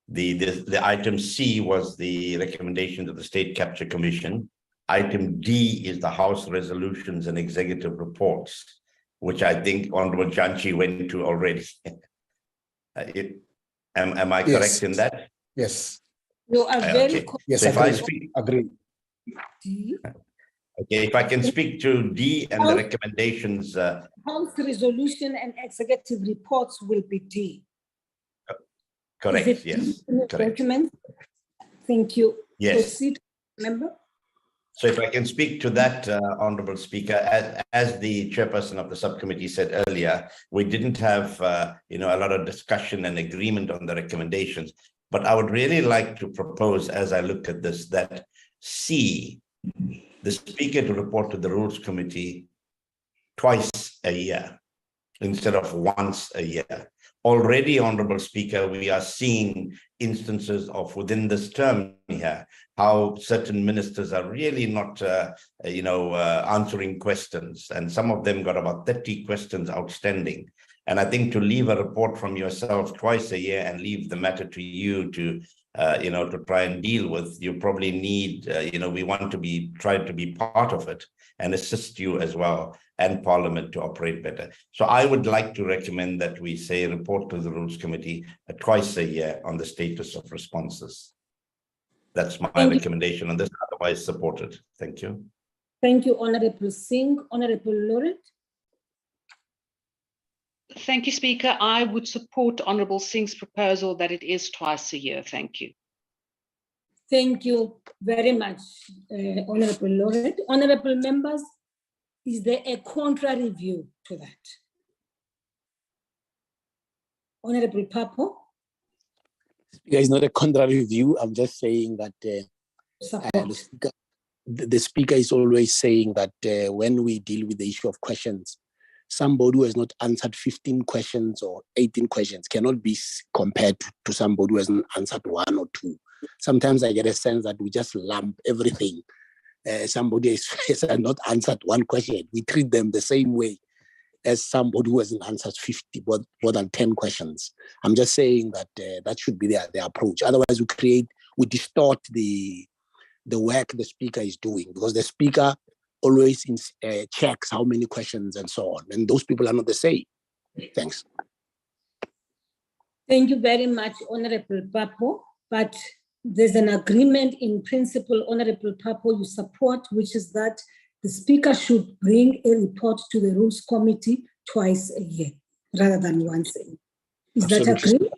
The item C was the recommendation of the State Capture Commission. Item D is the House resolutions and executive reports, which I think Honorable Janchi went to already. Am I correct in that? Yes. You are very Okay. Yes, So if I agreed. speak, Agreed. okay, if I can speak to D and the recommendations, House resolution and executive reports will be D. correct, Is it yes, D in the correct. document? Thank you. Yes. Proceed, member. So if I can speak to that, Honorable Speaker, as the chairperson of the subcommittee said earlier, we didn't have, a lot of discussion and agreement on the recommendations. But I would really like to propose, as I look at this, that C, the Speaker to report to the Rules Committee twice a year instead of once a year. Already, Honorable Speaker, we are seeing instances of within this term here, how certain ministers are really not, answering questions. And some of them got about 30 questions outstanding. And I think to leave a report from yourself twice a year and leave the matter to you to, to try and deal with, you probably need, we want to try to be part of it and assist you as well and Parliament to operate better. So I would like to recommend that we say report to the Rules Committee twice a year on the status of responses. That's my recommendation on this, otherwise supported. Thank you. Thank you, Honorable Singh. Honorable Laurent. Thank you, Speaker. I would support Honourable Singh's proposal that it is twice a year. Thank you. Thank you very much, Honorable Laurent. Honorable members, is there a contrary view to that? Honorable Papo? Speaker, it's not a contrary view. I'm just saying that Support. the Speaker is always saying that when we deal with the issue of questions, somebody who has not answered 15 questions or 18 questions cannot be compared to somebody who hasn't answered 1 or 2. Sometimes I get a sense that we just lump everything. Somebody has not answered 1 question. We treat them the same way as somebody who hasn't answered 50, more than 10 questions. I'm just saying that that should be their approach. Otherwise, we distort the work the Speaker is doing, because the Speaker always checks how many questions and so on. And those people are not the same. Thanks. Thank you very much, Honorable Papo. But there's an agreement in principle, Honorable Papo, you support, which is that the Speaker should bring a report to the Rules Committee twice a year, rather than once a year. Is Absolutely. that agreed?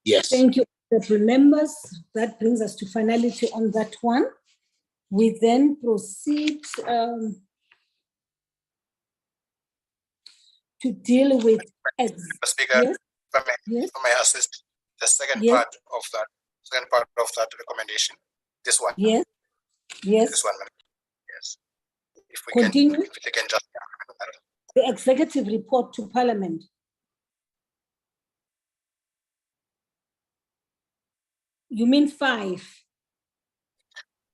Yes. Thank you, Honorable members. That brings us to finality on that one. We then proceed to deal with. Speaker, Yes? if I may assist, the second Yes. part of that recommendation, this one. Yes. Yes. This one, yes. If we Continue. if we can just The executive report to Parliament. You mean 5?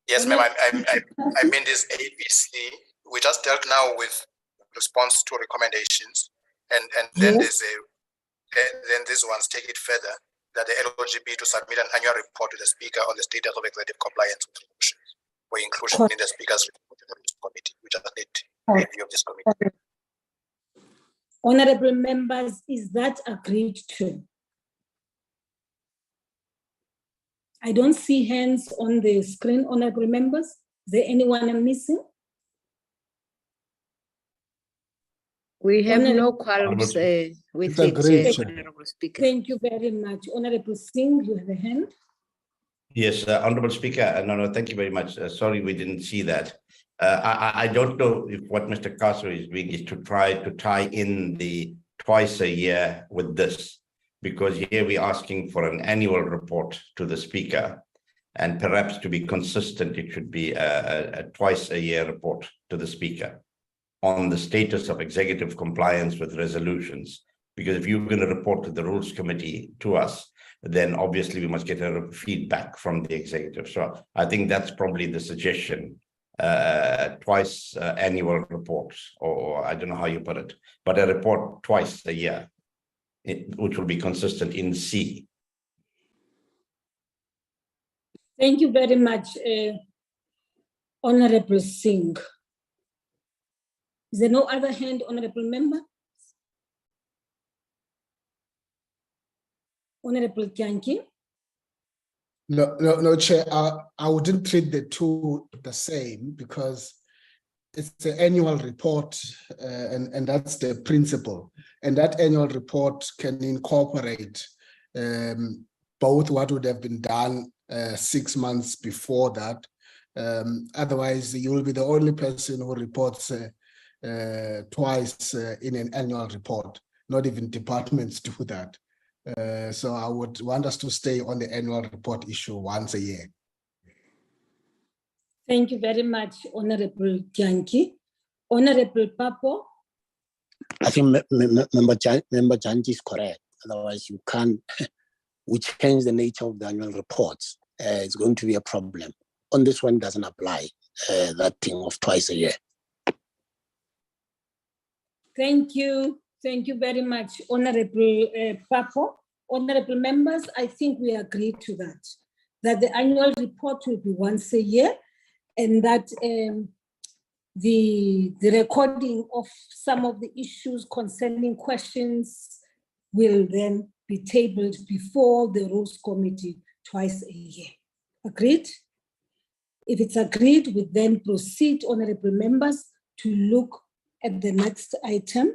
Yes, ma'am. I mean this ABC. We just dealt now with response to recommendations, and then Yes. then these ones take it further, that the LOGP to submit an annual report to the Speaker on the status of executive compliance with resolutions for inclusion in the Speaker's report to the Rules Committee. We just need review of this committee. Honorable members, is that agreed to? I don't see hands on the screen, honorable members. Is there anyone I'm missing? We have Honorable- no qualms with It's agreed, it, Chair. Honorable Speaker. Thank you very much. Honorable Singh, you have a hand. Yes, Honorable Speaker, no, thank you very much. Sorry, we didn't see that. I don't know if what Mr. Castro is doing is to try to tie in the twice a year with this, because here we're asking for an annual report to the Speaker, and perhaps to be consistent, it should be a twice a year report to the Speaker on the status of executive compliance with resolutions. Because if you're going to report to the Rules Committee to us, then obviously we must get a feedback from the executive. So I think that's probably the suggestion, twice annual reports, or I don't know how you put it, but a report twice a year, which will be consistent in C. Thank you very much, Honorable Singh. Is there no other hand, honorable member? Honorable Kyanki. No, Chair. I wouldn't treat the two the same because it's the annual report, and that's the principle. And that annual report can incorporate both what would have been done 6 months before that. Otherwise, you will be the only person who reports twice in an annual report. Not even departments do that. So I would want us to stay on the annual report issue once a year. Thank you very much, Honorable Janki. Honorable Papo. I think Member Janji is correct. Otherwise, you can't. We change the nature of the annual reports. It's going to be a problem. On this one, doesn't apply that thing of twice a year. Thank you. Thank you very much, Honorable Papo. Honorable members, I think we agree to that the annual report will be once a year, and that the recording of some of the issues concerning questions will then be tabled before the Rules Committee twice a year. Agreed? If it's agreed, we then proceed, honorable members, to look at the next item.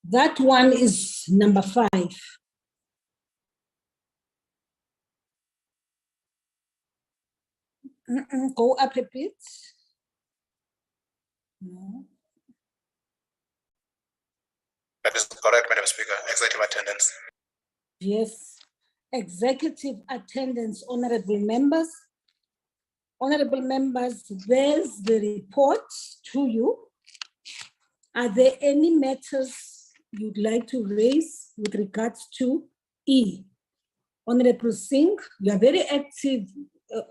That one is number 5. Go up a bit. No. That is correct, Madam Speaker. Executive attendance. Yes, executive attendance, honorable members. Honorable members, there's the report to you. Are there any matters you'd like to raise with regards to E? Honorable Singh, you are very active,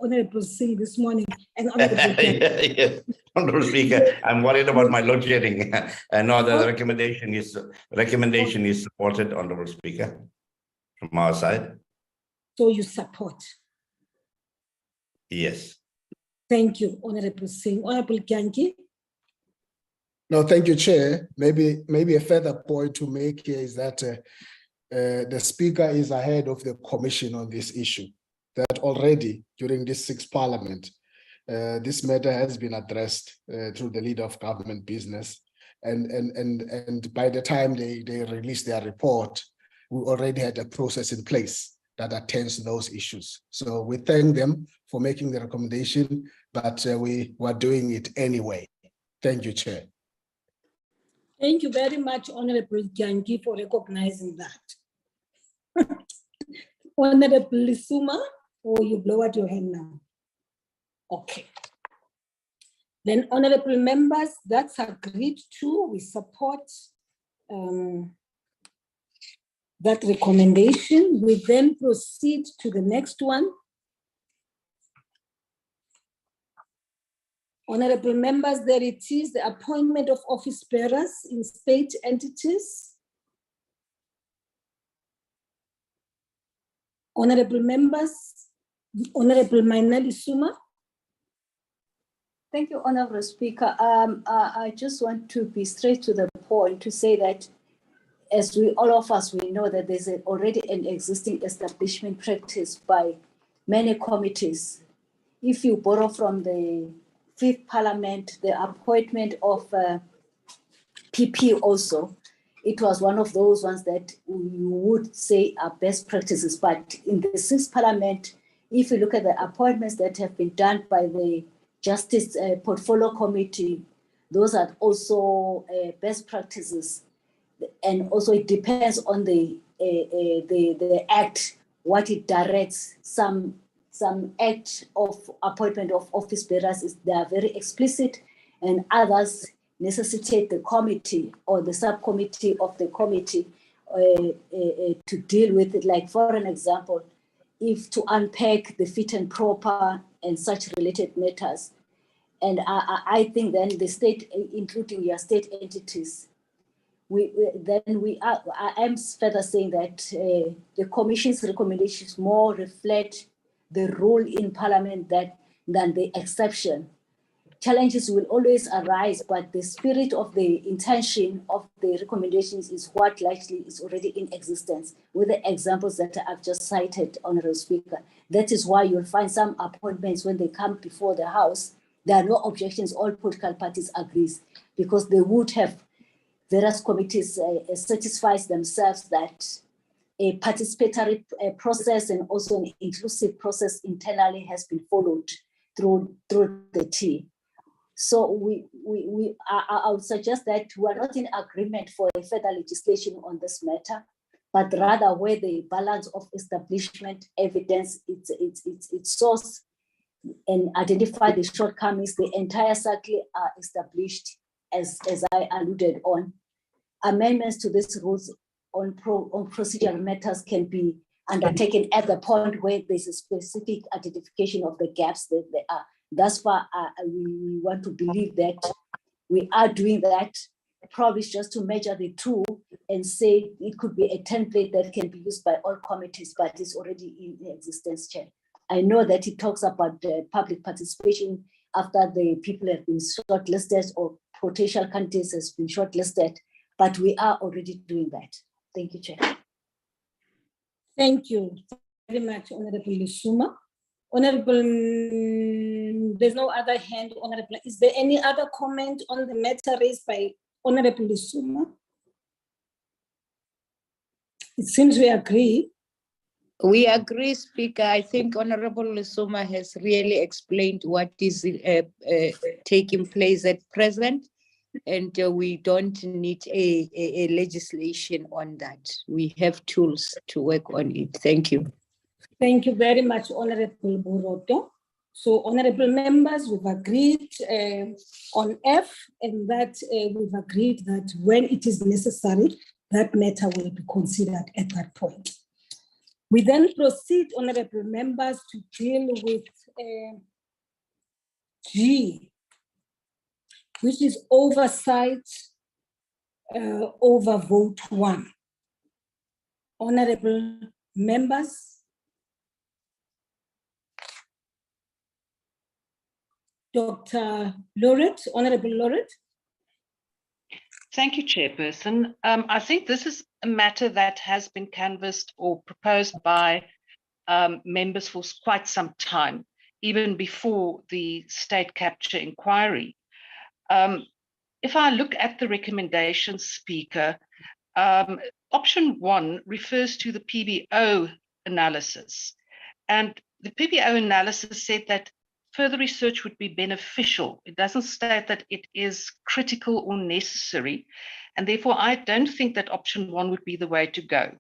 Honorable Singh, this morning. And Honorable Yes, Honorable Speaker, I'm worried about my load shedding. No, the recommendation is supported, Honorable Speaker, from our side. So you support? Yes. Thank you, Honorable Singh. Honorable Janki. No, thank you, Chair. Maybe a further point to make here is that the Speaker is ahead of the Commission on this issue. That already during this 6th Parliament, this matter has been addressed through the Leader of Government Business, and by the time they released their report, we already had a process in place that attends to those issues. So we thank them for making the recommendation, but we were doing it anyway. Thank you, Chair. Thank you very much, Honorable Janki, for recognizing that. Honorable Lisuma, or you blow out your hand now? Okay. Then, honorable members, that's agreed to. We support that recommendation. We then proceed to the next one. Honorable members, there it is, the appointment of office bearers in state entities. Honorable members, Honorable Mainali Suma. Thank you, Honorable Speaker. I just want to be straight to the point to say that as all of us, we know that there's already an existing establishment practice by many committees. If you borrow from the 5th Parliament, the appointment of PP also, it was one of those ones that you would say are best practices. But in the 6th Parliament, if you look at the appointments that have been done by the Justice Portfolio Committee, those are also best practices. And also it depends on the act, what it directs. Some act of appointment of office bearers, they are very explicit, and others necessitate the committee or the subcommittee of the committee to deal with it. Like, for an example, if to unpack the fit and proper and such related matters. And I think then the state, including your state entities, I am further saying that the Commission's recommendations more reflect the rule in Parliament than the exception. challenges will always arise, but the spirit of the intention of the recommendations is what likely is already in existence with the examples that I've just cited, Honorable Speaker. That is why you'll find some appointments when they come before the House, there are no objections, all political parties agree, because they would have various committees satisfies themselves that a participatory process and also an inclusive process internally has been followed through the T. So I would suggest that we are not in agreement for a further legislation on this matter, but rather where the balance of establishment evidence, its source, and identify the shortcomings, the entire cycle are established as I alluded on. Amendments to these rules on procedural matters can be undertaken at the point where there's a specific identification of the gaps that there are. Thus far, we want to believe that we are doing that, probably just to measure the two and say it could be a template that can be used by all committees, but it's already in existence, Chair. I know that it talks about the public participation after the people have been shortlisted or potential candidates has been shortlisted, but we are already doing that. Thank you, Chair. Thank you very much, Honorable Lisuma. Honorable, there's no other hand, Honorable. Is there any other comment on the matter raised by Honorable Lisuma? It seems we agree. We agree, Speaker. I think Honorable Lisuma has really explained what is taking place at present, and we don't need a legislation on that. We have tools to work on it. Thank you. Thank you very much, Honorable Boroto. So, honorable members, we've agreed on F, and that we've agreed that when it is necessary, that matter will be considered at that point. We then proceed, honorable members, to deal with G, which is oversight over vote 1. Honorable members, Dr. Laureate, Honorable Laureate. Thank you, Chairperson. I think this is a matter that has been canvassed or proposed by members for quite some time, even before the state capture inquiry. If I look at the recommendations, Speaker, option 1 refers to the PBO analysis. And the PBO analysis said that further research would be beneficial. It doesn't state that it is critical or necessary. And therefore, I don't think that option 1 would be the way to go.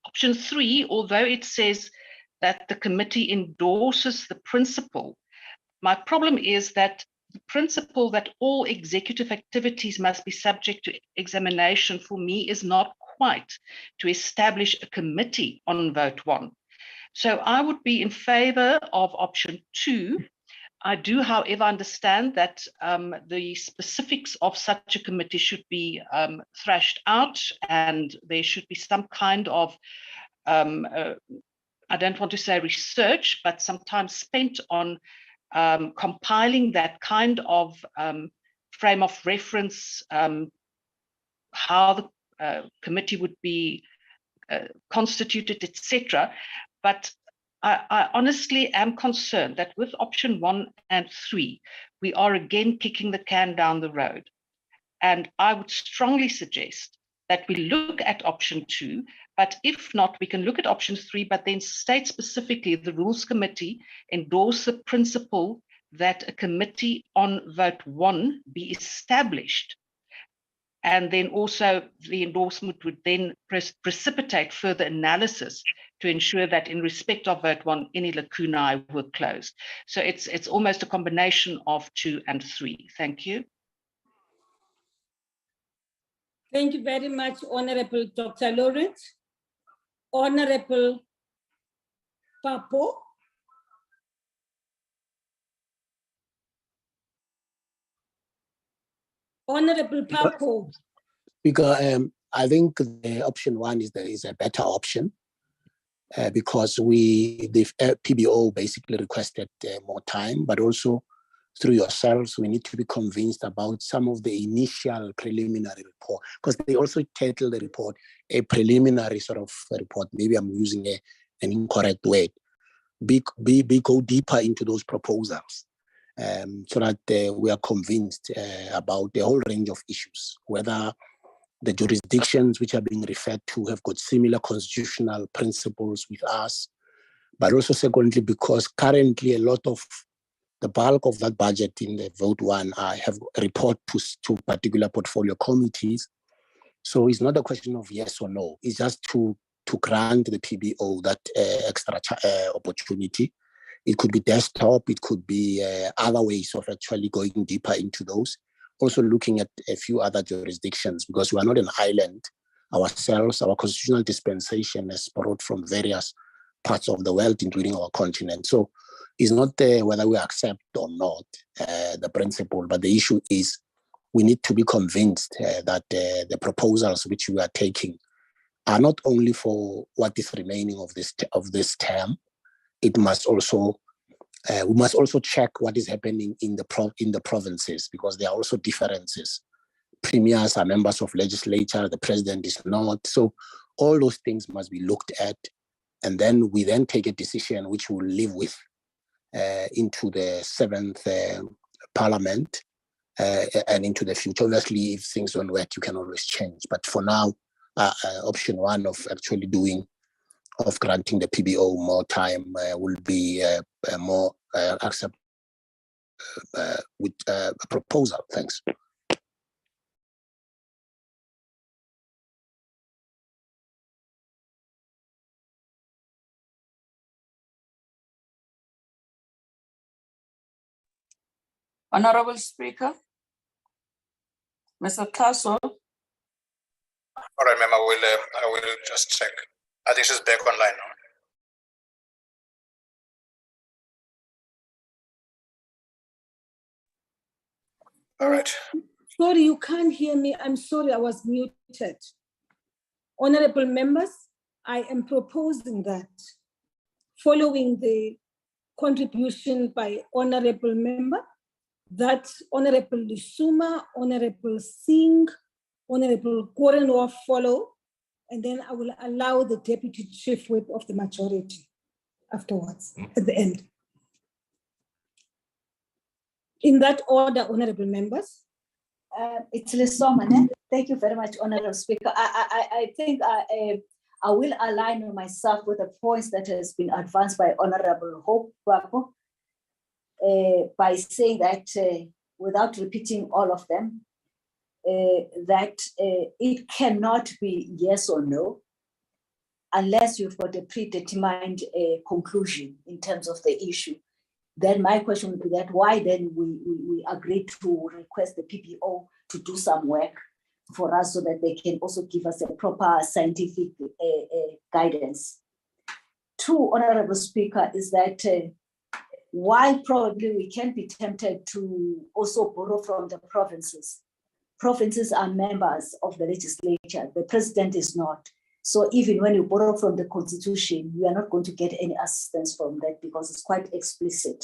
Option 3, although it says that the committee endorses the principle, my problem is that the principle that all executive activities must be subject to examination for me is not quite to establish a committee on vote 1. So I would be in favor of option 2. I do, however, understand that the specifics of such a committee should be thrashed out, and there should be some kind of, I don't want to say research, but some time spent on compiling that kind of frame of reference, how the committee would be constituted, etc. But I honestly am concerned that with option 1 and 3, we are again kicking the can down the road. And I would strongly suggest that we look at option 2, but if not, we can look at option 3, but then state specifically the Rules Committee endorse the principle that a committee on vote 1 be established. And then also the endorsement would then precipitate further analysis to ensure that in respect of vote 1, any lacunae were closed. So it's almost a combination of 2 and 3. Thank you. Thank you very much, Honorable Dr. Laureate. Honorable Papo. Honorable Papo. Because I think the option 1 is a better option because the PBO basically requested more time, but also through yourselves, we need to be convinced about some of the initial preliminary report, because they also title the report a preliminary sort of report. Maybe I'm using an incorrect word. Go deeper into those proposals so that we are convinced about the whole range of issues, whether the jurisdictions which are being referred to have got similar constitutional principles with us, but also secondly, because currently a lot of the bulk of that budget in the vote one, I have a report to particular portfolio committees. So it's not a question of yes or no. It's just to grant the PBO that extra opportunity. It could be desktop, it could be other ways of actually going deeper into those. Also looking at a few other jurisdictions, because we are not an island ourselves. Our constitutional dispensation is borrowed from various parts of the world, including our continent. So it's not whether we accept or not the principle, but the issue is we need to be convinced that the proposals which we are taking are not only for what is remaining of this term. It must also we must also check what is happening in the provinces, because there are also differences. Premiers are members of legislature, the president is not. So all those things must be looked at, and then we then take a decision which we'll live with into the 7th Parliament and into the future. Obviously, if things don't work, you can always change. But for now, option one of actually granting the PBO more time will be more acceptable with a proposal. Thanks. Honorable Speaker, Mr. Tasso. All right, ma'am, I will just check. I think she's back online now. All right. Sorry, you can't hear me. I'm sorry, I was muted. Honorable members, I am proposing that following the contribution by honorable member, that Honorable Lisuma, Honorable Singh, Honorable Korenwa follow, and then I will allow the Deputy Chief Whip of the majority afterwards, at the end. In that order, honorable members. It's Lesoma. Thank you very much, Honorable Speaker. I think I will align myself with the points that has been advanced by Honorable Hope Bako, by saying that, without repeating all of them, that it cannot be yes or no unless you've got a predetermined conclusion in terms of the issue. Then my question would be that why then we agreed to request the PBO to do some work for us so that they can also give us a proper scientific guidance. Two, Honorable Speaker, is that while probably we can be tempted to also borrow from the provinces, provinces are members of the legislature, the president is not. So even when you borrow from the constitution, you are not going to get any assistance from that because it's quite explicit.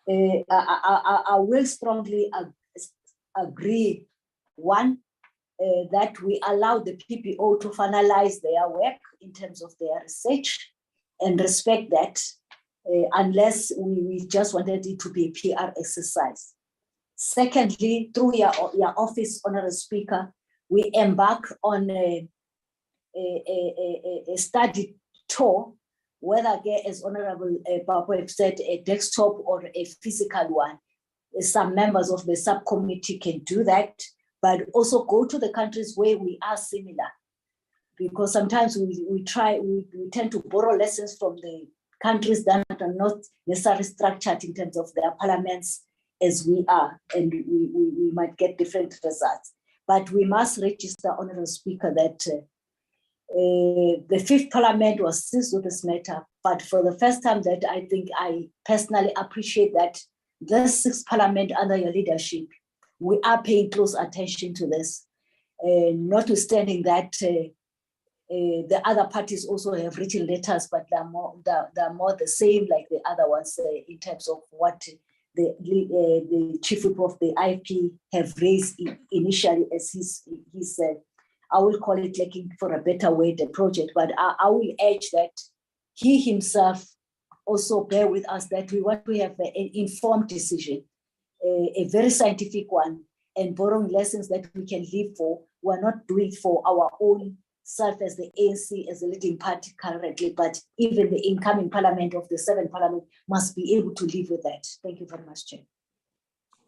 I will strongly agree, one, that we allow the PBO to finalize their work in terms of their research and respect that, unless we just wanted it to be a PR exercise. Secondly, through your office, Honorable Speaker, we embark on a study tour, whether as Honorable Babu said, a desktop or a physical one. Some members of the subcommittee can do that, but also go to the countries where we are similar, because sometimes we tend to borrow lessons from the countries that are not necessarily structured in terms of their parliaments as we are, and we might get different results. But we must register, Honorable Speaker, that the fifth parliament was seized with this matter, but for the first time that I think I personally appreciate that the sixth parliament under your leadership, we are paying close attention to this, notwithstanding that the other parties also have written letters, but they're more the same like the other ones in terms of what the chief whip of the IP have raised initially as his I will call it, looking for a better word, the project, but I will urge that he himself also bear with us that we want to have an informed decision, a very scientific one, and borrowing lessons that we can live for. We're not doing it for our own self as the ANC, as a leading party currently, but even the incoming parliament of the 7th parliament must be able to live with that. Thank you very much, Chair.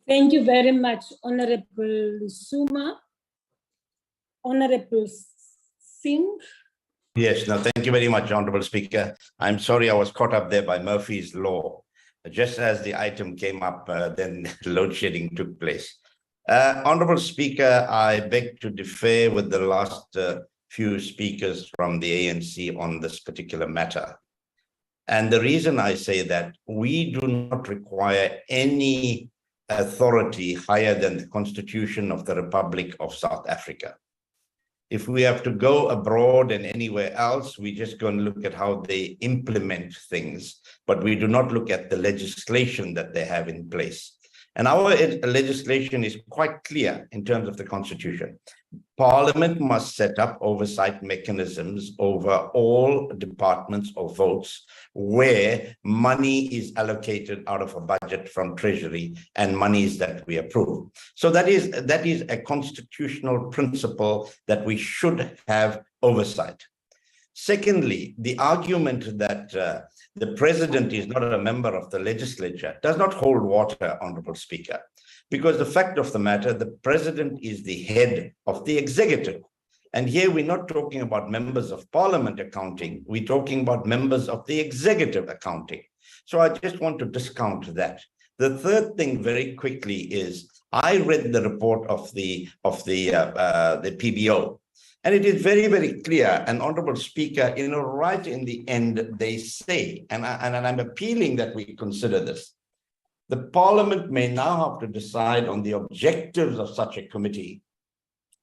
Thank you very much, Honorable Suma. Honorable Singh. Yes, no, thank you very much, Honorable Speaker. I'm sorry I was caught up there by Murphy's Law. Just as the item came up, then load shedding took place. Honorable Speaker, I beg to differ with the last few speakers from the ANC on this particular matter. And the reason I say that, we do not require any authority higher than the Constitution of the Republic of South Africa. If we have to go abroad and anywhere else, we just go and look at how they implement things, but we do not look at the legislation that they have in place. And our legislation is quite clear in terms of the Constitution. Parliament must set up oversight mechanisms over all departments or votes where money is allocated out of a budget from Treasury and monies that we approve. So that is a constitutional principle that we should have oversight. Secondly, the argument that the president is not a member of the legislature does not hold water, Honorable Speaker, because the fact of the matter, the president is the head of the executive. And here we're not talking about members of parliament accounting, we're talking about members of the executive accounting. So I just want to discount that. The third thing very quickly is, I read the report of the PBO. And it is very, very clear, and Honorable Speaker, right in the end, they say, and I'm appealing that we consider this, the Parliament may now have to decide on the objectives of such a committee,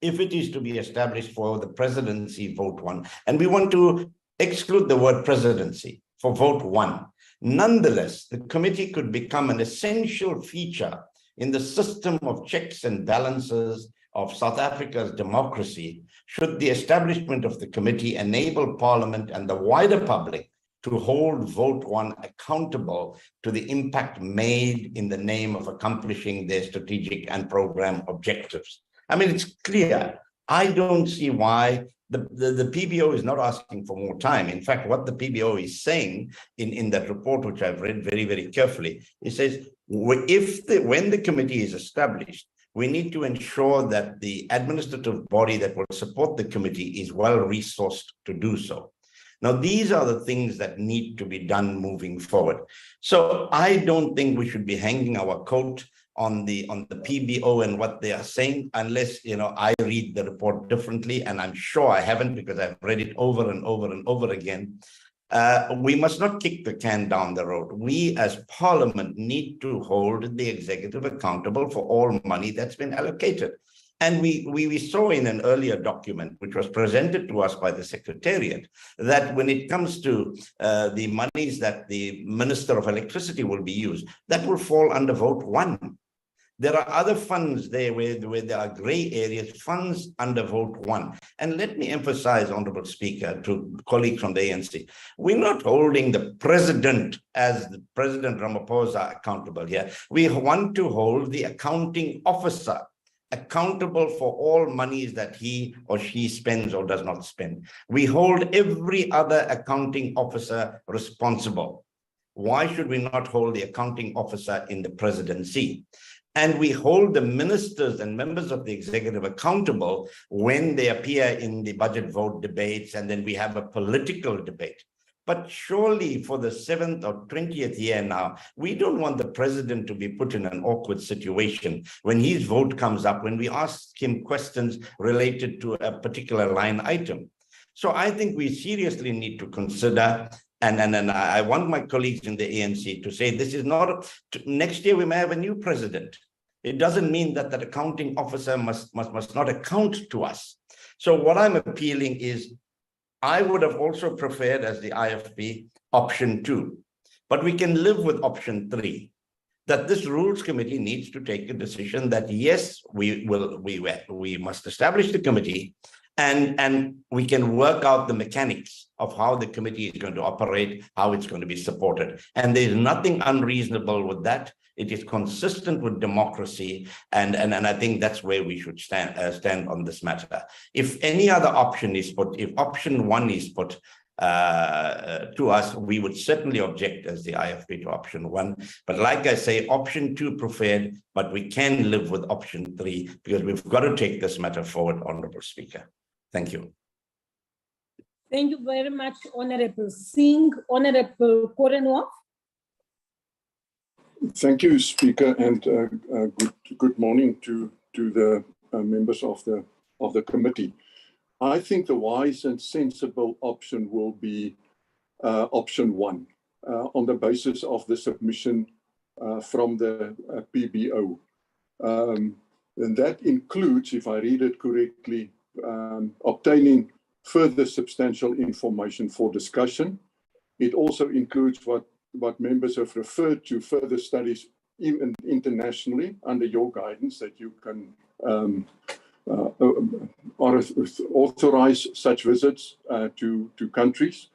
if it is to be established for the presidency vote 1. And we want to exclude the word presidency for vote 1. Nonetheless, the committee could become an essential feature in the system of checks and balances of South Africa's democracy, should the establishment of the committee enable Parliament and the wider public to hold vote 1 accountable to the impact made in the name of accomplishing their strategic and program objectives. I mean, it's clear. I don't see why the PBO is not asking for more time. In fact, what the PBO is saying in that report, which I've read very, very carefully, it says, when the committee is established, we need to ensure that the administrative body that will support the committee is well resourced to do so. Now, these are the things that need to be done moving forward. So I don't think we should be hanging our coat on the PBO and what they are saying, unless I read the report differently, and I'm sure I haven't, because I've read it over and over and over again. We must not kick the can down the road. We as Parliament need to hold the executive accountable for all money that's been allocated. And we saw in an earlier document, which was presented to us by the Secretariat, that when it comes to the monies that the Minister of Electricity will be used, that will fall under vote 1. There are other funds there where there are gray areas, funds under vote 1. And let me emphasize, Honorable Speaker, to colleagues from the ANC, we're not holding the president as the President Ramaphosa accountable here. We want to hold the accounting officer accountable for all monies that he or she spends or does not spend. We hold every other accounting officer responsible. Why should we not hold the accounting officer in the presidency? And we hold the ministers and members of the executive accountable when they appear in the budget vote debates, and then we have a political debate. But surely for the 7th or 20th year now, we don't want the president to be put in an awkward situation when his vote comes up, when we ask him questions related to a particular line item. So I think we seriously need to consider, and I want my colleagues in the ANC to say, this is not, next year we may have a new president. It doesn't mean that that accounting officer must not account to us. So what I'm appealing is, I would have also preferred as the IFP option 2, but we can live with option 3. that this rules committee needs to take a decision that yes, we must establish the committee, and we can work out the mechanics of how the committee is going to operate, how it's going to be supported. And there's nothing unreasonable with that. It is consistent with democracy, and I think that's where we should stand on this matter. If any other option is put, if option 1 is put to us, we would certainly object as the IFP to option 1. But like I say, option 2 preferred, but we can live with option 3 because we've got to take this matter forward, Honorable Speaker. Thank you. Thank you very much, Honorable Singh. Honorable Korenwaf. Thank you, Speaker, and good morning to the members of the committee. I think the wise and sensible option will be option 1 on the basis of the submission from the PBO. And that includes, if I read it correctly, obtaining further substantial information for discussion. It also includes what members have referred to, further studies even internationally under your guidance that you can authorize such visits to countries.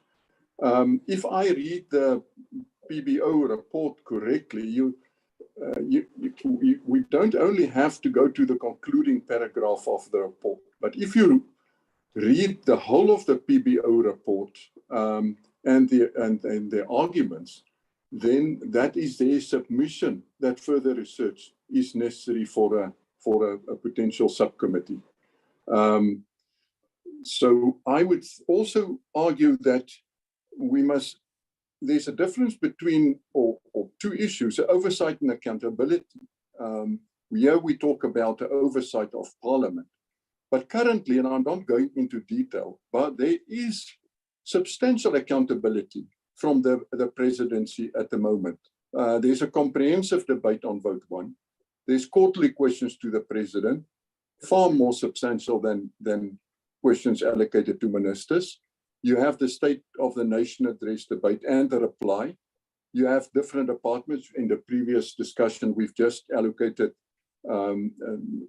If I read the PBO report correctly, we don't only have to go to the concluding paragraph of the report, but if you read the whole of the PBO report and their arguments, then that is their submission that further research is necessary for a potential subcommittee. So I would also argue that there's a difference between, or two issues, oversight and accountability. Here we talk about the oversight of Parliament. But currently, and I'm not going into detail, but there is substantial accountability from the presidency at the moment. There's a comprehensive debate on vote 1. There's quarterly questions to the president, far more substantial than questions allocated to ministers. You have the State of the Nation address debate and the reply. You have different departments. In the previous discussion, we've just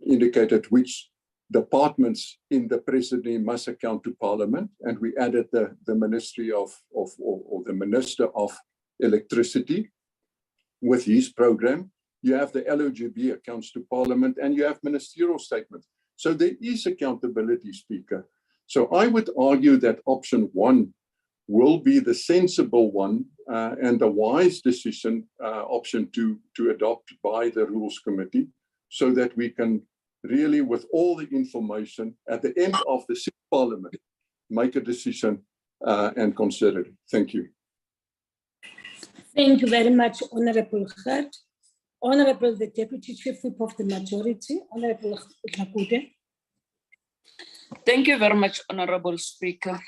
indicated which departments in the presidency must account to Parliament, and we added the Ministry or the Minister of Electricity with his program. You have the LOGB accounts to Parliament, and you have ministerial statements. So there is accountability, Speaker. So I would argue that option 1 will be the sensible one and the wise decision, option 2, to adopt by the Rules Committee, so that we can really, with all the information at the end of the Parliament, make a decision and consider it. Thank you. Thank you very much, Honorable Gert. Honorable the Deputy Chief Whip of the Majority, Honorable Hlakude. Thank you very much, Honorable Speaker.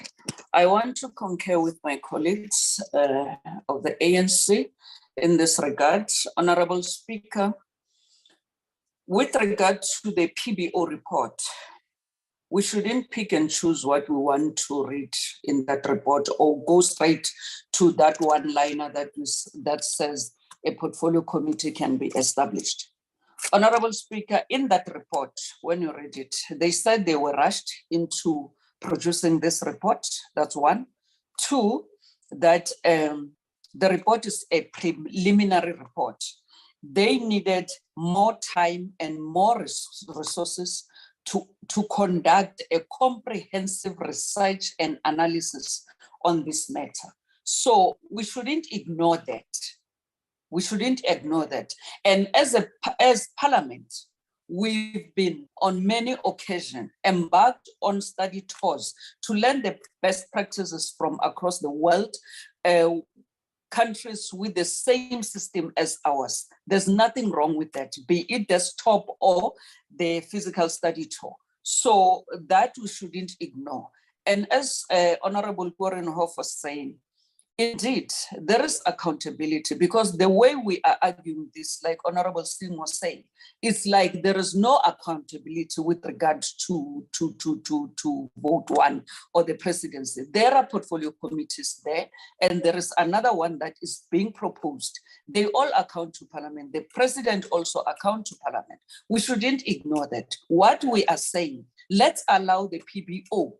I want to concur with my colleagues of the ANC in this regard. Honorable Speaker, with regard to the PBO report, we shouldn't pick and choose what we want to read in that report or go straight to that one-liner that says a portfolio committee can be established. Honorable Speaker, in that report, when you read it, they said they were rushed into producing this report. That's 1. 2, that the report is a preliminary report. They needed more time and more resources to conduct a comprehensive research and analysis on this matter. So we shouldn't ignore that. We shouldn't ignore that. And as Parliament, we've been on many occasions embarked on study tours to learn the best practices from across the world, countries with the same system as ours. There's nothing wrong with that, be it desktop or the physical study tour. So that we shouldn't ignore. And as Honorable Korenhoff was saying, indeed, there is accountability, because the way we are arguing this, like Honorable Singh was saying, it's like there is no accountability with regard to vote 1 or the presidency. There are portfolio committees there, and there is another one that is being proposed. They all account to Parliament. The president also account to Parliament. We shouldn't ignore that. What we are saying, let's allow the PBO.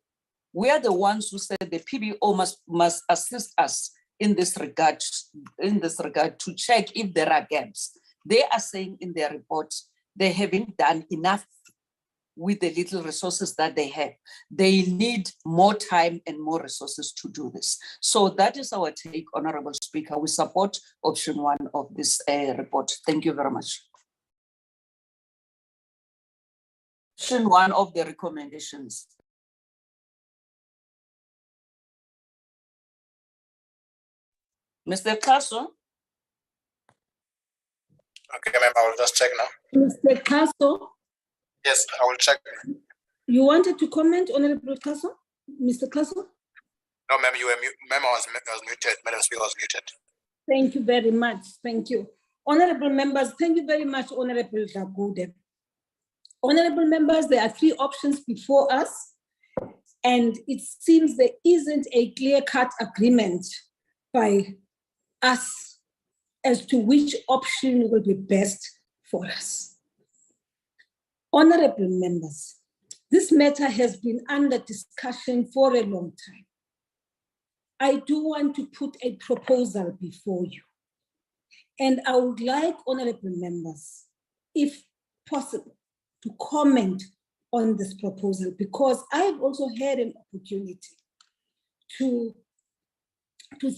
We are the ones who said the PBO must assist us in this regard to check if there are gaps. They are saying in their report, they haven't done enough with the little resources that they have. They need more time and more resources to do this. So that is our take, Honorable Speaker. We support option 1 of this report. Thank you very much. Option 1 of the recommendations. Mr. Kaso? Okay, ma'am, I will just check now. Mr. Kaso, Yes, I will check. you wanted to comment, Honorable Kaso? Mr. Kaso? No, ma'am, you were ma'am, I was muted. Madam Speaker was muted. Thank you very much. Thank you. Honorable members, thank you very much, Honorable Dagude. Honorable members, there are 3 options before us, and it seems there isn't a clear-cut agreement by us as to which option will be best for us. Honorable members, this matter has been under discussion for a long time. I do want to put a proposal before you. And I would like honorable members, if possible, to comment on this proposal, because I've also had an opportunity to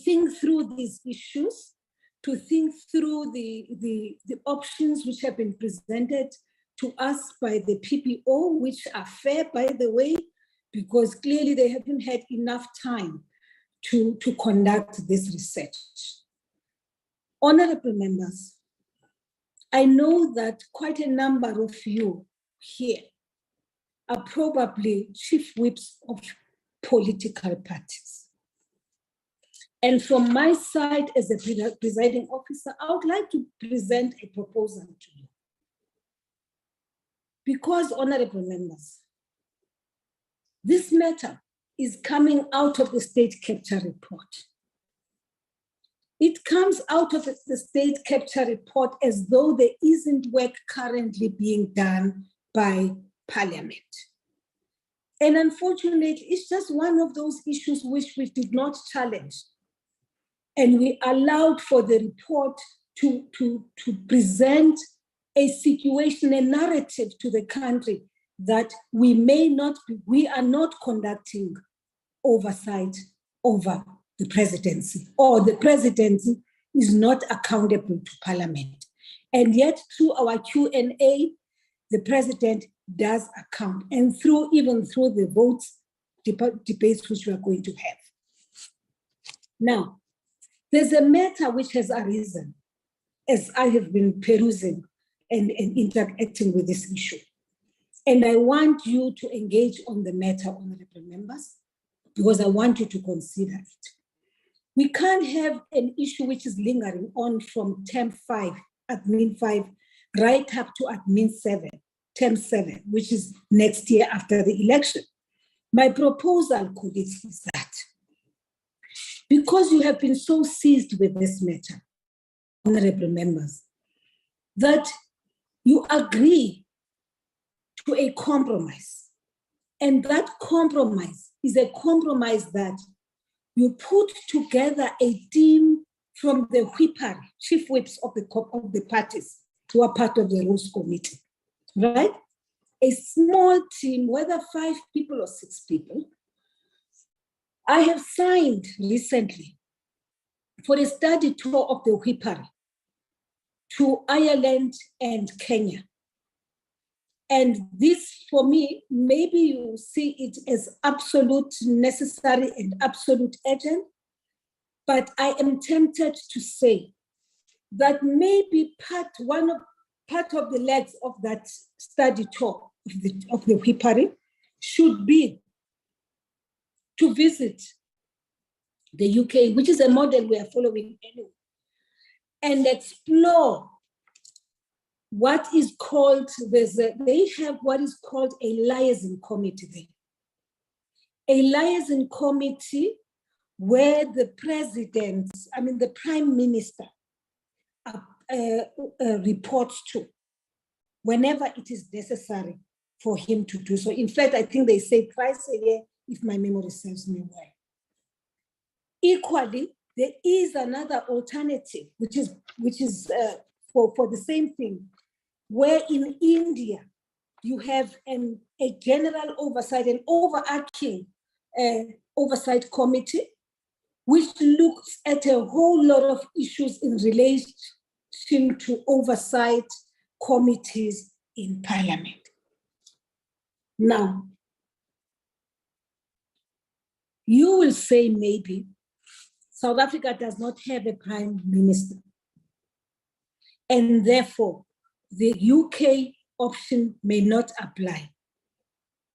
think through these issues, to think through the options which have been presented to us by the PBO, which are fair, by the way, because clearly they haven't had enough time to conduct this research. Honorable members, I know that quite a number of you here are probably chief whips of political parties. And from my side as a presiding officer, I would like to present a proposal to you. Because, honorable members, this matter is coming out of the state capture report. It comes out of the state capture report as though there isn't work currently being done by Parliament. And unfortunately, it's just one of those issues which we did not challenge. And we allowed for the report to present a situation, a narrative to the country that we are not conducting oversight over the presidency, or the presidency is not accountable to Parliament. And yet through our Q&A, the president does account, and even through the votes, debates which we are going to have. Now, there's a matter which has arisen as I have been perusing and interacting with this issue. And I want you to engage on the matter, honorable members, because I want you to consider it. We can't have an issue which is lingering on from term 5, admin 5, right up to admin 7, term 7, which is next year after the election. My proposal, colleagues, is that because you have been so seized with this matter, honorable members, that you agree to a compromise. And that compromise is a compromise that you put together a team from the whippery, chief whips of the parties who are part of the Rules Committee, right? A small team, whether 5 people or 6 people. I have signed recently for a study tour of the whippery to Ireland and Kenya. And this, for me, maybe you see it as absolute necessary and absolute urgent, but I am tempted to say that maybe part of the legs of that study tour of the whippery should be to visit the UK, which is a model we are following anyway, and explore what is called, they have what is called a liaison committee there. A liaison committee where the president, the prime minister, reports to whenever it is necessary for him to do so. In fact, I think they say twice a year, if my memory serves me well. Equally, there is another alternative, which is for the same thing, where in India, you have a general oversight, an overarching oversight committee, which looks at a whole lot of issues in relation to oversight committees in Parliament. Now, you will say maybe South Africa does not have a prime minister, and therefore the UK option may not apply,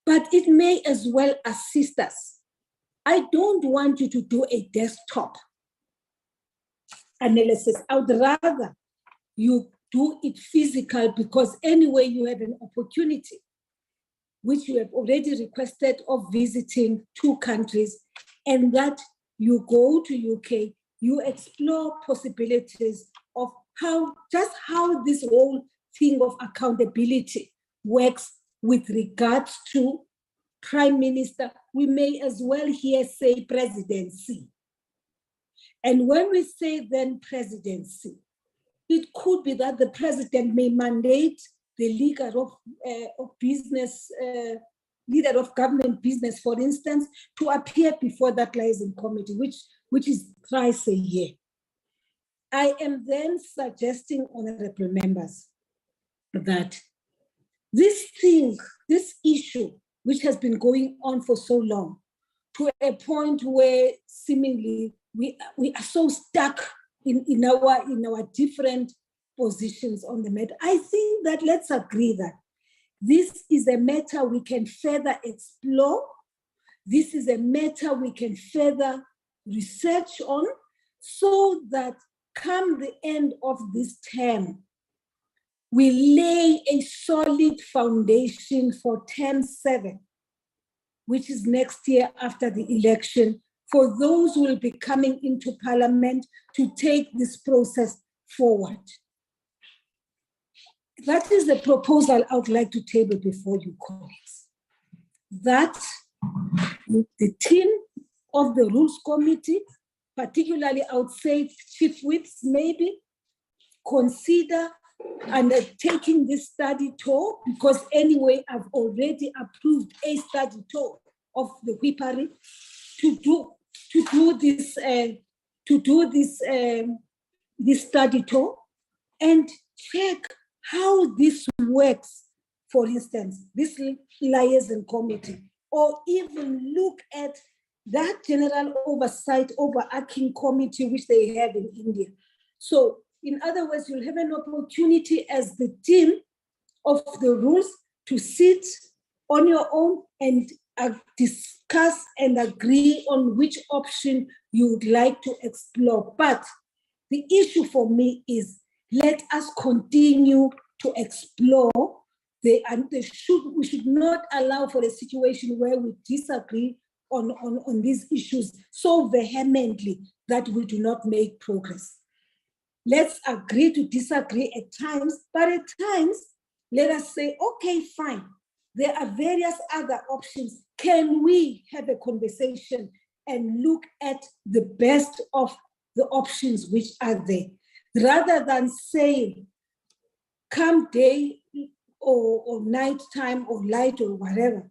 but it may as well assist us. I don't want you to do a desktop analysis. I would rather you do it physical, because anyway you have an opportunity, which you have already requested, of visiting 2 countries, and that you go to UK, you explore possibilities of how this whole thing of accountability works with regards to Prime Minister. We may as well here say presidency. And when we say then presidency, it could be that the president may mandate the leader leader of government business, for instance, to appear before that liaison committee, which is thrice a year. I am then suggesting, honorable members, that this issue, which has been going on for so long, to a point where seemingly we are so stuck in our different positions on the matter. I think that let's agree that this is a matter we can further explore. This is a matter we can further research on, so that come the end of this term, we lay a solid foundation for term 7, which is next year after the election, for those who will be coming into Parliament to take this process forward. That is the proposal I would like to table before you, colleagues. That the team of the Rules Committee, particularly I would say chief whips, maybe consider undertaking this study tour, because anyway, I've already approved a study tour of the whippery to do this study tour and check how this works. For instance, this liaison committee, or even look at that general oversight overarching committee which they have in India. So in other words, you'll have an opportunity as the team of the rules to sit on your own and discuss and agree on which option you would like to explore. But the issue for me is, let us continue to explore. We should not allow for a situation where we disagree on these issues so vehemently that we do not make progress. Let's agree to disagree at times, but at times, let us say, okay, fine. There are various other options. Can we have a conversation and look at the best of the options which are there, rather than saying, come day or night time or light or whatever,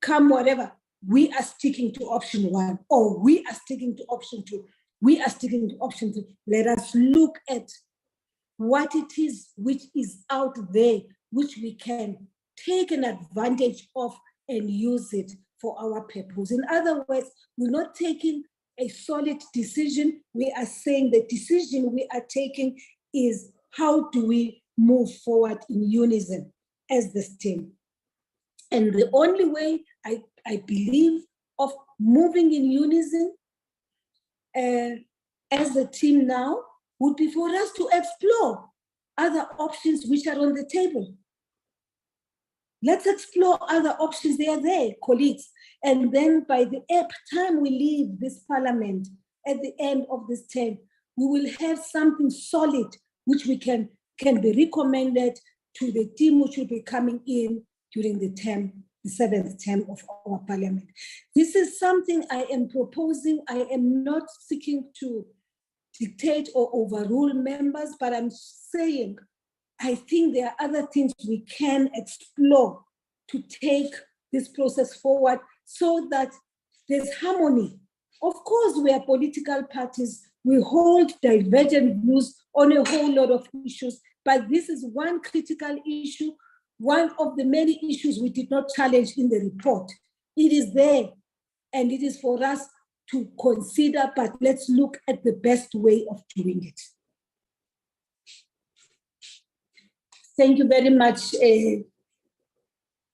come whatever, we are sticking to option 1, or we are sticking to option 2. We are sticking to option 3. Let us look at what it is which is out there, which we can take an advantage of and use it for our purpose. In other words, we're not taking a solid decision. We are saying the decision we are taking is, how do we move forward in unison as this team? And the only way I believe of moving in unison as a team now would be for us to explore other options which are on the table. Let's explore other options. They are there, colleagues. And then by the time we leave this Parliament at the end of this term, we will have something solid which we can be recommended to the team which will be coming in during the 7th term of our parliament. This is something I am proposing. I am not seeking to dictate or overrule members, but I'm saying I think there are other things we can explore to take this process forward so that there's harmony. Of course, we are political parties. We hold divergent views on a whole lot of issues, but this is one critical issue, one of the many issues we did not challenge in the report. It is there, and it is for us to consider, but let's look at the best way of doing it. Thank you very much,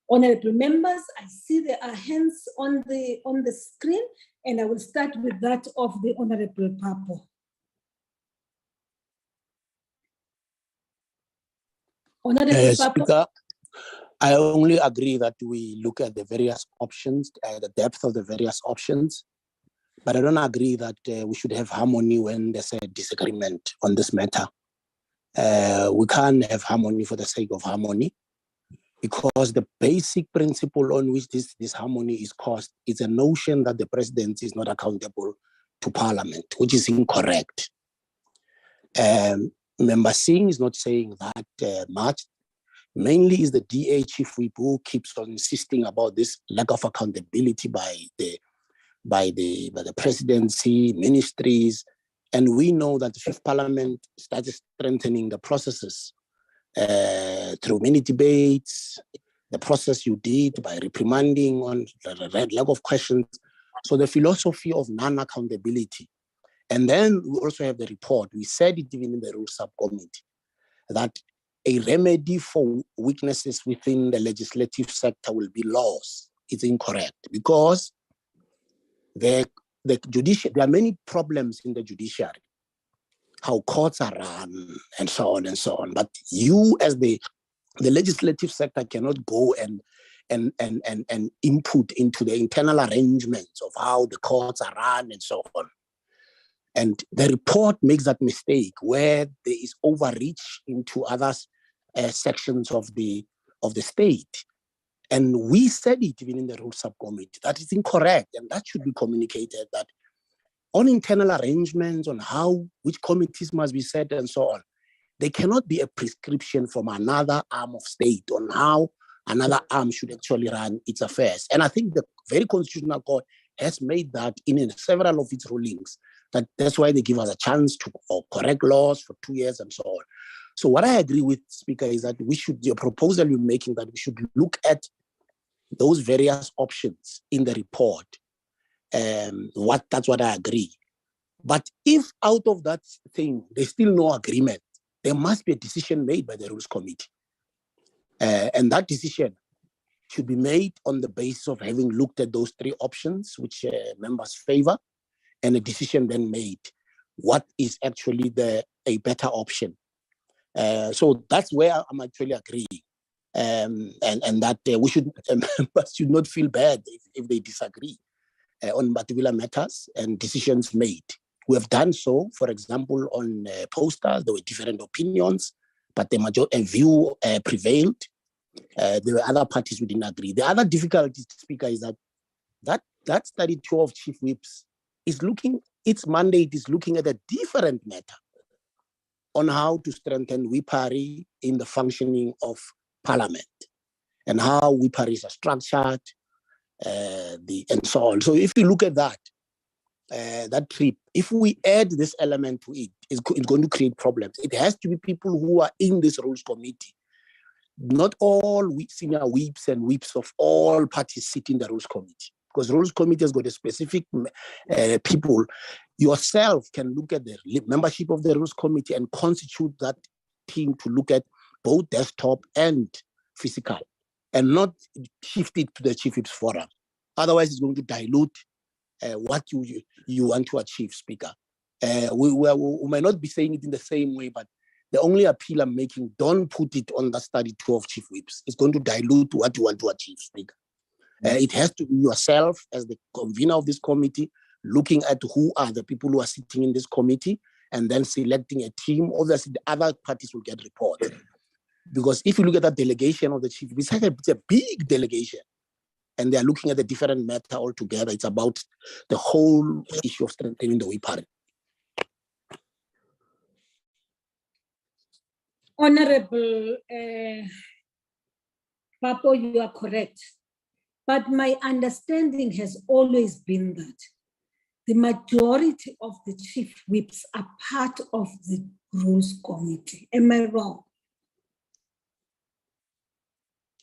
honorable members. I see there are hands on the screen, and I will start with that of the Honorable Papo. Honorable Papo. Speaker, I only agree that we look at the various options, the depth of the various options, but I don't agree that we should have harmony when there's a disagreement on this matter. We can't have harmony for the sake of harmony, because the basic principle on which this harmony is caused is a notion that the president is not accountable to parliament, which is incorrect. Member Singh is not saying that much. Mainly is the DA chief whip who keeps on insisting about this lack of accountability by the presidency, ministries, and we know that the Fifth Parliament started strengthening the processes through many debates, the process you did by reprimanding on the lack of questions. So the philosophy of non-accountability. And then we also have the report. We said it even in the Rules Subcommittee, that a remedy for weaknesses within the legislative sector will be laws. It's incorrect, because the judiciary, there are many problems in the judiciary, how courts are run and so on and so on. But you as the legislative sector cannot go and input into the internal arrangements of how the courts are run and so on. And the report makes that mistake where there is overreach into other sections of the state. And we said it even in the Rules Subcommittee, that is incorrect, and that should be communicated, that on internal arrangements, on which committees must be set and so on, there cannot be a prescription from another arm of state on how another arm should actually run its affairs. And I think the very Constitutional Court has made that in several of its rulings, that's why they give us a chance to correct laws for 2 years and so on. So what I agree with, Speaker, is that your proposal you're making, that we should look at those various options in the report. That's what I agree. But if out of that thing, there's still no agreement, there must be a decision made by the Rules Committee. And that decision should be made on the basis of having looked at those 3 options, which members favor, and a decision then made what is actually a better option. So that's where I'm actually agreeing. And that we members should not feel bad if they disagree on particular matters and decisions made. We have done so, for example, on posters. There were different opinions, but a view prevailed. There were other parties who didn't agree. The other difficulty, Speaker, is that study 12 chief whips is its mandate is looking at a different matter on how to strengthen whippery in the functioning of Parliament and how whipperies are structured, and so on. So if you look at that trip, if we add this element to it, it's going to create problems. It has to be people who are in this Rules Committee. Not all senior whips and whips of all parties sit in the Rules Committee, because Rules Committee has got a specific people. Yourself can look at the membership of the Rules Committee and constitute that team to look at both desktop and physical, and not shift it to the Chief Whips Forum. Otherwise, it's going to dilute what you want to achieve, Speaker. We might not be saying it in the same way, but the only appeal I'm making, don't put it on the study 12 chief whips. It's going to dilute what you want to achieve, Speaker. It has to be yourself as the convener of this committee, looking at who are the people who are sitting in this committee and then selecting a team. Obviously, the other parties will get reports. Because if you look at that delegation of the chief, it's a big delegation. And they're looking at the different matter altogether. It's about the whole issue of strengthening the way party. Honorable Papo, you are correct. But my understanding has always been that the majority of the chief whips are part of the rules committee. Am I wrong?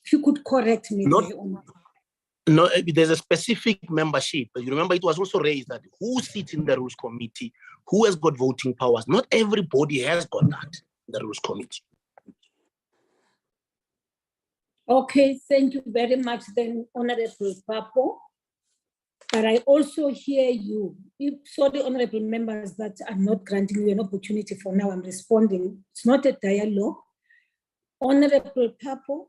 If you could correct me. No, there's a specific membership. You remember, it was also raised that who sits in the rules committee, who has got voting powers. Not everybody has got that in the rules committee. Okay, thank you very much then, Honorable Papo. But I also hear you. Sorry, honorable members, that I'm not granting you an opportunity for now. I'm responding. It's not a dialogue. Honorable Papo,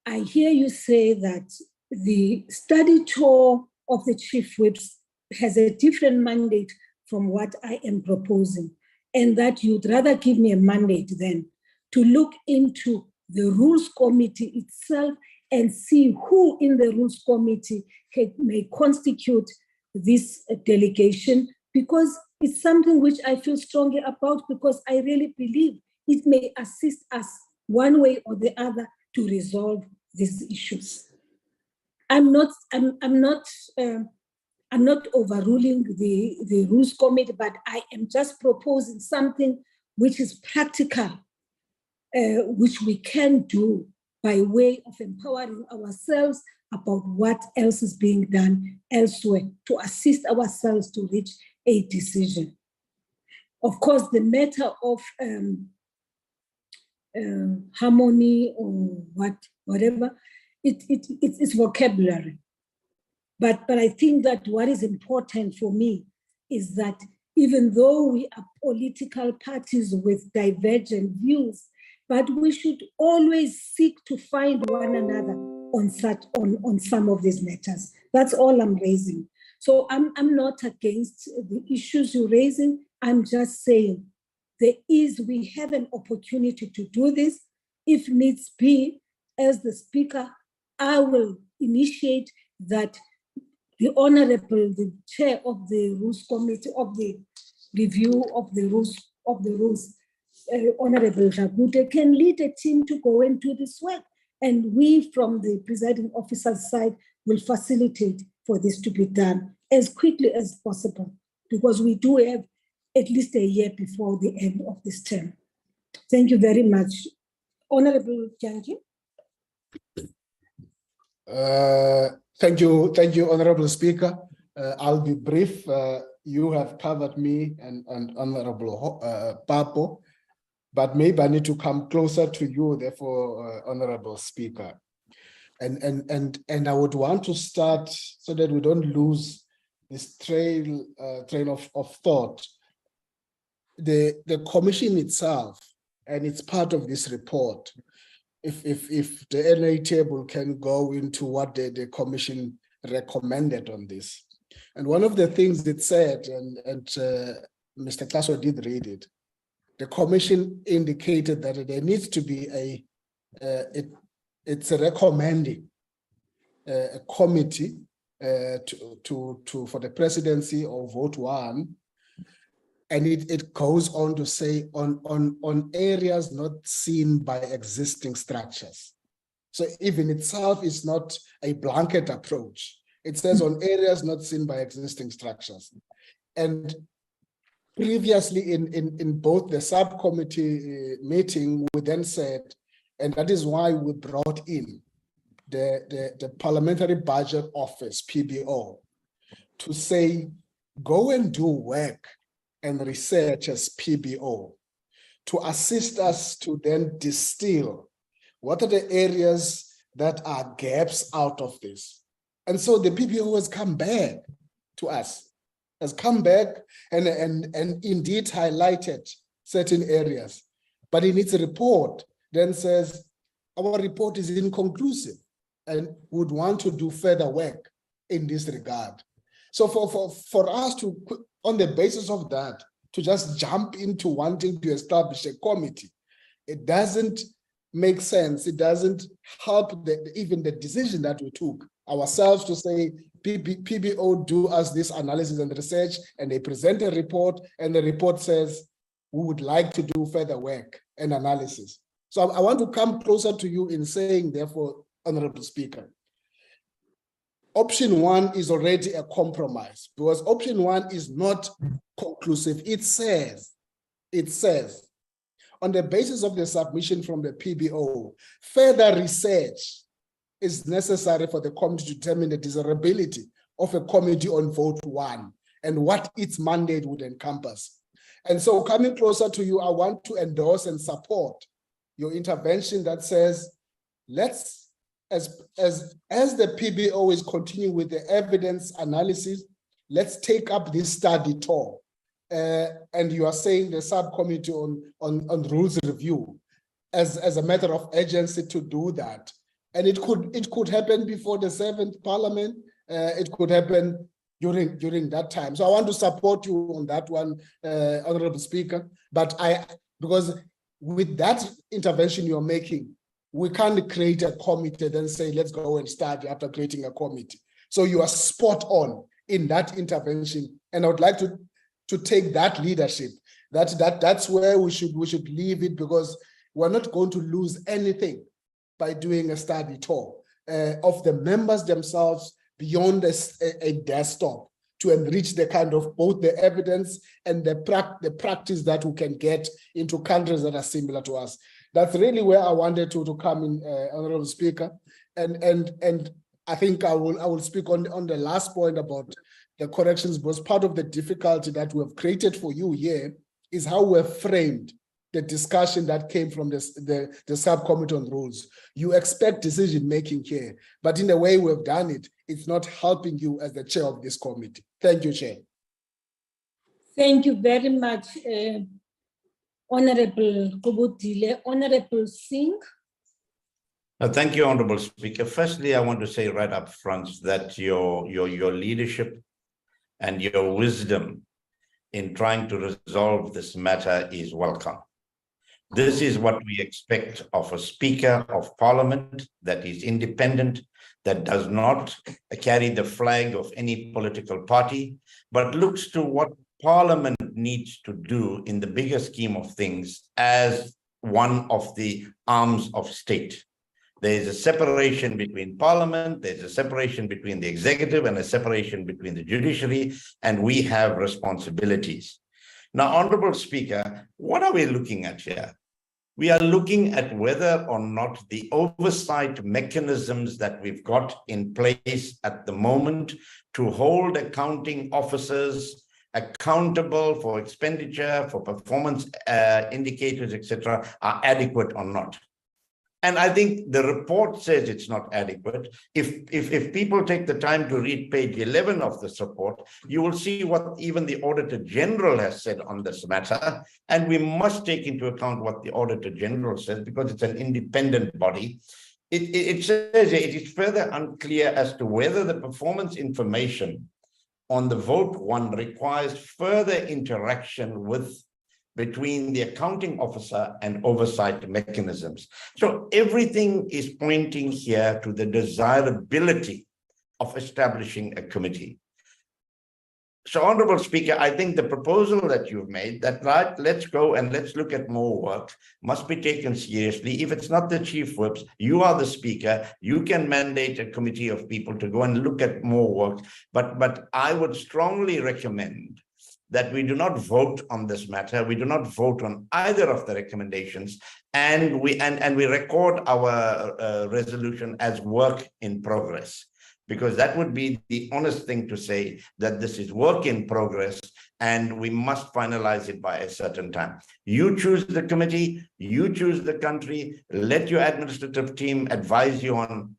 I hear you say that the study tour of the chief whips has a different mandate from what I am proposing, and that you'd rather give me a mandate then to look into the rules committee itself and see who in the rules committee may constitute this delegation, because it's something which I feel strongly about, because I really believe it may assist us one way or the other to resolve these issues. I'm not overruling the rules committee, but I am just proposing something which is practical, which we can do by way of empowering ourselves about what else is being done elsewhere to assist ourselves to reach a decision. Of course, the matter of harmony or whatever, it's vocabulary. But I think that what is important for me is that even though we are political parties with divergent views, but we should always seek to find one another on some of these matters. That's all I'm raising. So I'm not against the issues you're raising. I'm just saying we have an opportunity to do this. If needs be, as the speaker, I will initiate that the honorable, the chair of the rules committee, of the review of the rules, Honorable Jagude, can lead a team to go and do this work. And we from the presiding officer's side will facilitate for this to be done as quickly as possible, because we do have at least a year before the end of this term. Thank you very much. Honorable Jantyi. Thank you, Honorable Speaker. I'll be brief. You have covered me and Honorable Papo, but maybe I need to come closer to you, therefore, Honorable Speaker. And I would want to start so that we don't lose this train of thought. The commission itself, and it's part of this report, if the NA table can go into what the commission recommended on this. And one of the things it said, and Mr. Klaso did read it, the commission indicated that there needs to be it's recommending a committee for the presidency or vote one. And it goes on to say on areas not seen by existing structures. So even itself is not a blanket approach. It says on areas not seen by existing structures. And previously in both the subcommittee meeting, we then said, and that is why we brought in the Parliamentary Budget Office, PBO, to say, go and do work and research as PBO to assist us to then distill what are the areas that are gaps out of this. And so the PBO has come back to us, has come back and indeed highlighted certain areas, but in its report then says, our report is inconclusive and would want to do further work in this regard. So for us to, on the basis of that, to just jump into wanting to establish a committee. It doesn't make sense. It doesn't help even the decision that we took ourselves to say, PBO do us this analysis and research, and they present a report, and the report says, we would like to do further work and analysis. So I want to come closer to you in saying, therefore, Honorable Speaker, option one is already a compromise, because option one is not conclusive. It says, on the basis of the submission from the PBO, further research is necessary for the committee to determine the desirability of a committee on vote one and what its mandate would encompass. And so coming closer to you, I want to endorse and support your intervention that says, let's, as the PBO is continuing with the evidence analysis, let's take up this study tour. And you are saying the subcommittee on rules review as a matter of urgency to do that. And it could happen before the 7th Parliament. It could happen during that time. So I want to support you on that one, Honorable Speaker. But because with that intervention you're making, we can't create a committee then say, let's go and study after creating a committee. So you are spot on in that intervention. And I would like to take that leadership. That's where we should leave it, because we're not going to lose anything by doing a study tour of the members themselves beyond a desktop to enrich the kind of both the evidence and the practice that we can get into countries that are similar to us. That's really where I wanted to come in, Honorable Speaker. And I think I will speak on the last point about the corrections, because part of the difficulty that we have created for you here is how we have framed the discussion that came from the subcommittee on rules. You expect decision-making here, but in the way we've done it, it's not helping you as the chair of this committee. Thank you, Chair. Thank you very much, Honorable Kobodile. Honorable Singh. Thank you, Honorable Speaker. Firstly, I want to say right up front that your leadership and your wisdom in trying to resolve this matter is welcome. This is what we expect of a Speaker of Parliament that is independent, that does not carry the flag of any political party, but looks to what Parliament needs to do in the bigger scheme of things as one of the arms of state. There is a separation between Parliament, there's a separation between the executive, and a separation between the judiciary, and we have responsibilities. Now, Honorable Speaker, what are we looking at here? We are looking at whether or not the oversight mechanisms that we've got in place at the moment to hold accounting officers accountable for expenditure, for performance indicators, etc., are adequate or not. And I think the report says it's not adequate. If people take the time to read page 11 of this report, you will see what even the Auditor General has said on this matter. And we must take into account what the Auditor General says, because it's an independent body. It says it is further unclear as to whether the performance information on the vote one requires further interaction between the accounting officer and oversight mechanisms. So everything is pointing here to the desirability of establishing a committee. So, Honorable Speaker, I think the proposal that you've made, that right, let's go and let's look at more work, must be taken seriously. If it's not the chief whips, you are the Speaker, you can mandate a committee of people to go and look at more work. But I would strongly recommend that we do not vote on this matter. We do not vote on either of the recommendations, and we record our resolution as work in progress, because that would be the honest thing to say, that this is work in progress and we must finalize it by a certain time. You choose the committee, you choose the country, let your administrative team advise you on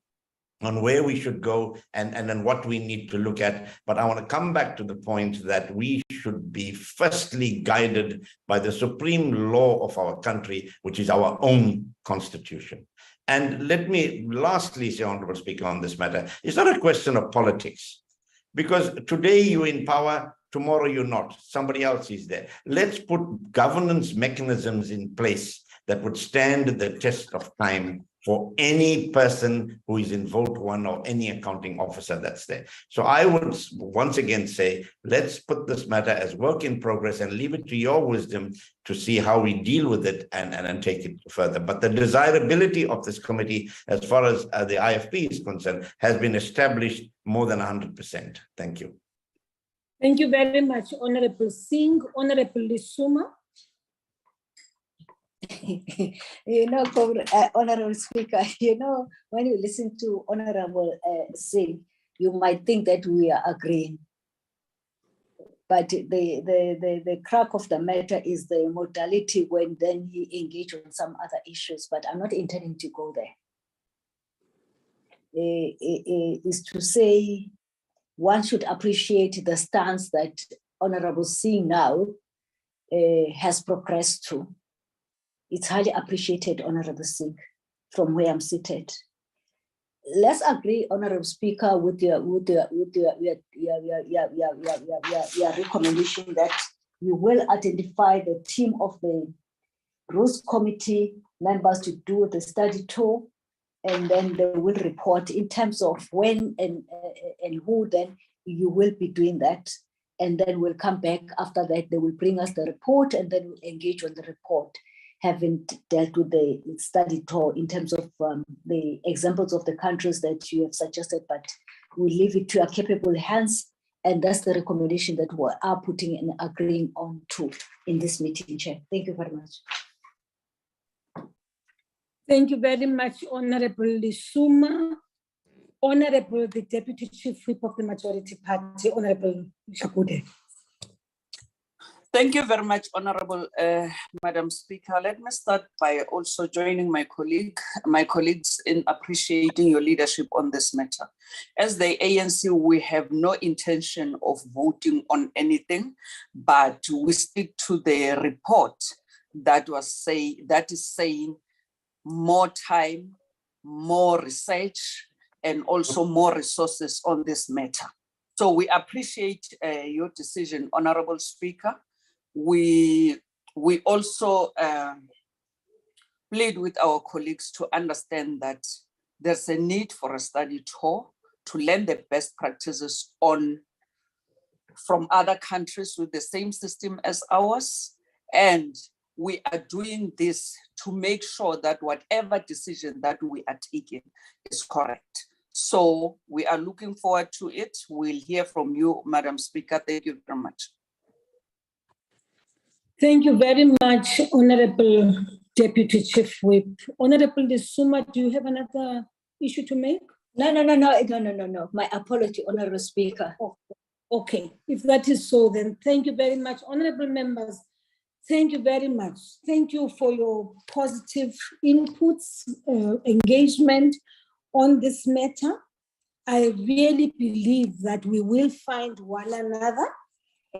where we should go and then what we need to look at. But I want to come back to the point that we should be firstly guided by the supreme law of our country, which is our own constitution. And let me lastly say, Honorable Speaker, on this matter, it's not a question of politics, because today you're in power, tomorrow you're not, somebody else is there. Let's put governance mechanisms in place that would stand the test of time for any person who is in vote one or any accounting officer that's there. So I would once again say, let's put this matter as work in progress and leave it to your wisdom to see how we deal with it and take it further. But the desirability of this committee, as far as the IFP is concerned, has been established more than 100%. Thank you. Thank you very much, Honorable Singh. Honorable Lisuma. Honorable Speaker, when you listen to Honorable Singh, you might think that we are agreeing. But the crack of the matter is the modality when then he engaged on some other issues, but I'm not intending to go there. Is to say one should appreciate the stance that Honorable Singh now has progressed to. It's highly appreciated, Honorable Singh, from where I'm seated. Let's agree, Honorable Speaker, with your recommendation that you will identify the team of the Rules Committee members to do the study tour, and then they will report in terms of when and who then you will be doing that. And then we'll come back after that, they will bring us the report and then we'll engage on the report, having dealt with the study tour in terms of the examples of the countries that you have suggested, but we'll leave it to our capable hands. And that's the recommendation that we are putting and agreeing on to in this meeting, Chair. Thank you very much. Thank you very much, Honorable Lisuma. Honorable the Deputy Chief Whip of the Majority Party, Honorable Jakude. Thank you very much, Honorable Madam Speaker. Let me start by also joining my colleagues in appreciating your leadership on this matter. As the ANC, we have no intention of voting on anything, but we stick to the report that is saying more time, more research, and also more resources on this matter. So we appreciate your decision, Honorable Speaker. We also plead with our colleagues to understand that there's a need for a study tour to learn the best practices from other countries with the same system as ours. And we are doing this to make sure that whatever decision that we are taking is correct. So we are looking forward to it. We'll hear from you, Madam Speaker. Thank you very much. Thank you very much, Honorable Deputy Chief Whip. Honorable Lisuma, do you have another issue to make? No. My apology, Honorable Speaker. Oh, okay, if that is so, then thank you very much. Honorable members, thank you very much. Thank you for your positive inputs, engagement on this matter. I really believe that we will find one another,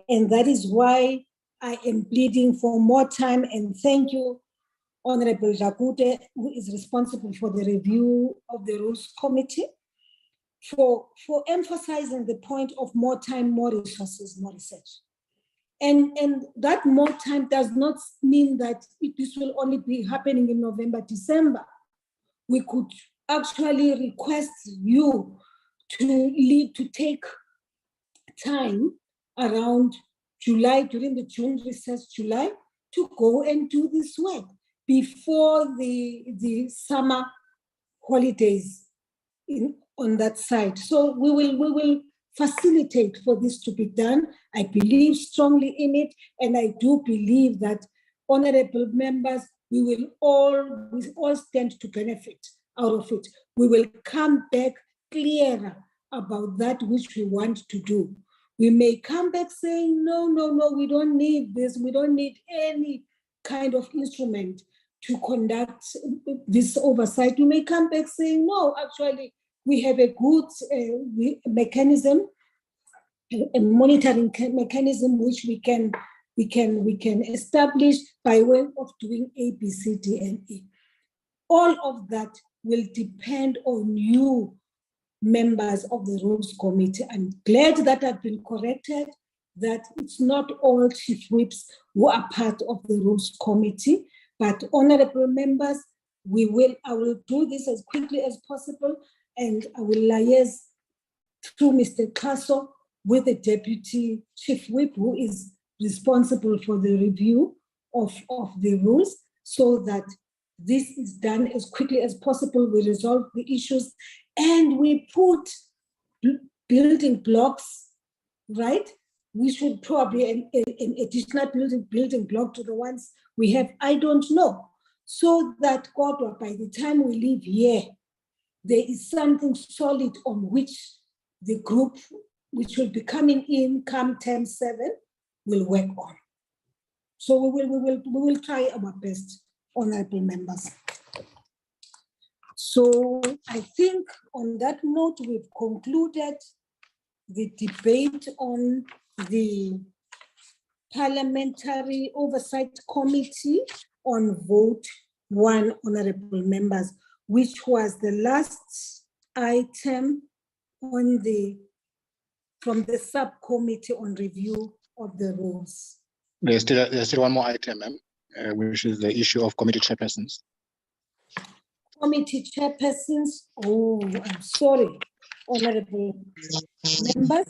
and that is why I am pleading for more time. And thank you, Honorable Jakude, who is responsible for the review of the Rules Committee, for emphasizing the point of more time, more resources, more research. And that more time does not mean that this will only be happening in November, December. We could actually request you to take time around July, during the June recess, July, to go and do this work before the summer holidays on that side. So we will facilitate for this to be done. I believe strongly in it, and I do believe that, honorable members, we all stand to benefit out of it. We will come back clearer about that which we want to do. We may come back saying, no, we don't need this. We don't need any kind of instrument to conduct this oversight. We may come back saying, no, actually, we have a good mechanism, a monitoring mechanism which we can establish by way of doing A, B, C, D, and E. All of that will depend on you, members of the Rules Committee. I'm glad that I've been corrected. that it's not all chief whips who are part of the rules committee, but honorable members, I will do this as quickly as possible, and I will liaise through Mr. Kaso with the deputy chief whip who is responsible for the review of the rules, so that this is done as quickly as possible. We resolve the issues and we put building blocks, right? We should probably an additional building block to the ones we have, I don't know. So that by the time we leave here, there is something solid on which the group, which will be coming in come 10/7, will work on. So we will try our best, honorable members. So I think on that note, we've concluded the debate on the Parliamentary Oversight Committee on vote 1, honorable members, which was the last item on from the subcommittee on review of the rules. There's still one more item, ma'am, which is the issue of committee chairpersons. Committee chairpersons, oh, I'm sorry, honorable members.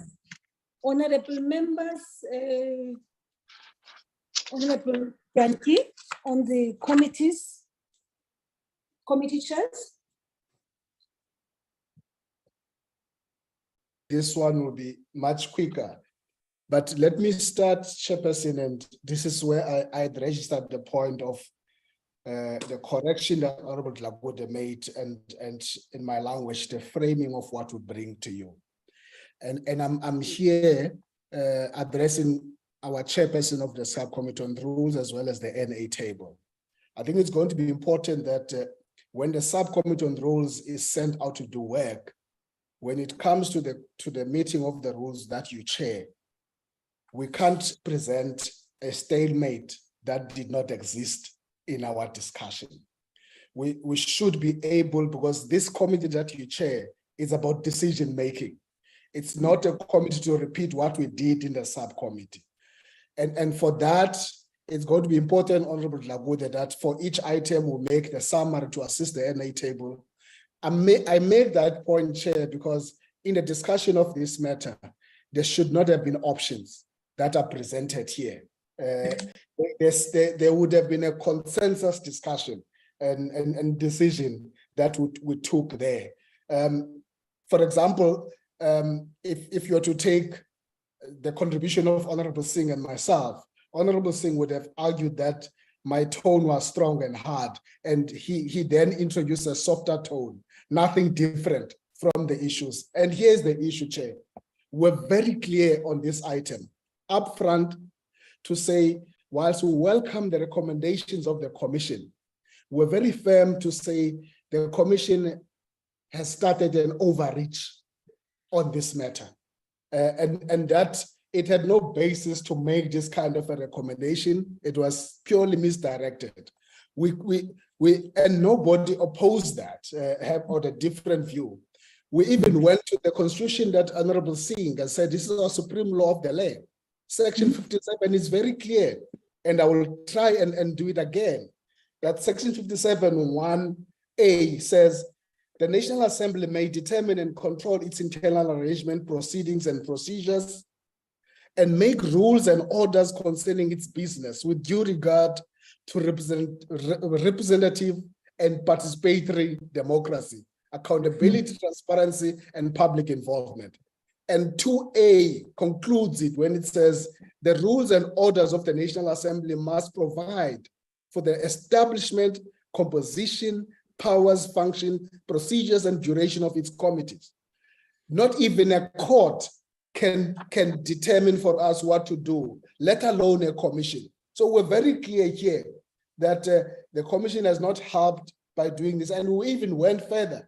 Honorable members, Honorable Ganti, on the committee chairs. This one will be much quicker. But let me start, Chairperson, and this is where I had registered the point of the correction that Honorable Dlakode made, and in my language, the framing of what we bring to you. And I'm here addressing our chairperson of the subcommittee on rules as well as the NA table. I think it's going to be important that when the subcommittee on rules is sent out to do work, when it comes to the meeting of the rules that you chair, we can't present a stalemate that did not exist in our discussion. We should be able, because this committee that you chair is about decision making. It's not a committee to repeat what we did in the subcommittee. And for that, it's going to be important, Honorable Dlakode, that for each item we make the summary to assist the NA table. I made that point, Chair, because in the discussion of this matter, there should not have been options that are presented here. There would have been a consensus discussion and decision that we took there. For example, if you're to take the contribution of Honorable Singh and myself, Honorable Singh would have argued that my tone was strong and hard, and he then introduced a softer tone, nothing different from the issues. And here's the issue, Chair. We're very clear on this item up front to say, whilst we welcome the recommendations of the Commission, we're very firm to say the Commission has started an overreach on this matter, and that it had no basis to make this kind of a recommendation. It was purely misdirected. And nobody opposed that, have a different view. We even went to the constitution that Honorable Singh and said, this is our supreme law of the land. Section 57 is very clear, and I will try and do it again. That section 57(1)(a) says, the National Assembly may determine and control its internal arrangement, proceedings, and procedures, and make rules and orders concerning its business with due regard to representative and participatory democracy, accountability, transparency, and public involvement. And 2A concludes it when it says, the rules and orders of the National Assembly must provide for the establishment, composition, powers, function, procedures, and duration of its committees. Not even a court can determine for us what to do, let alone a commission. So we're very clear here that the commission has not helped by doing this. And we even went further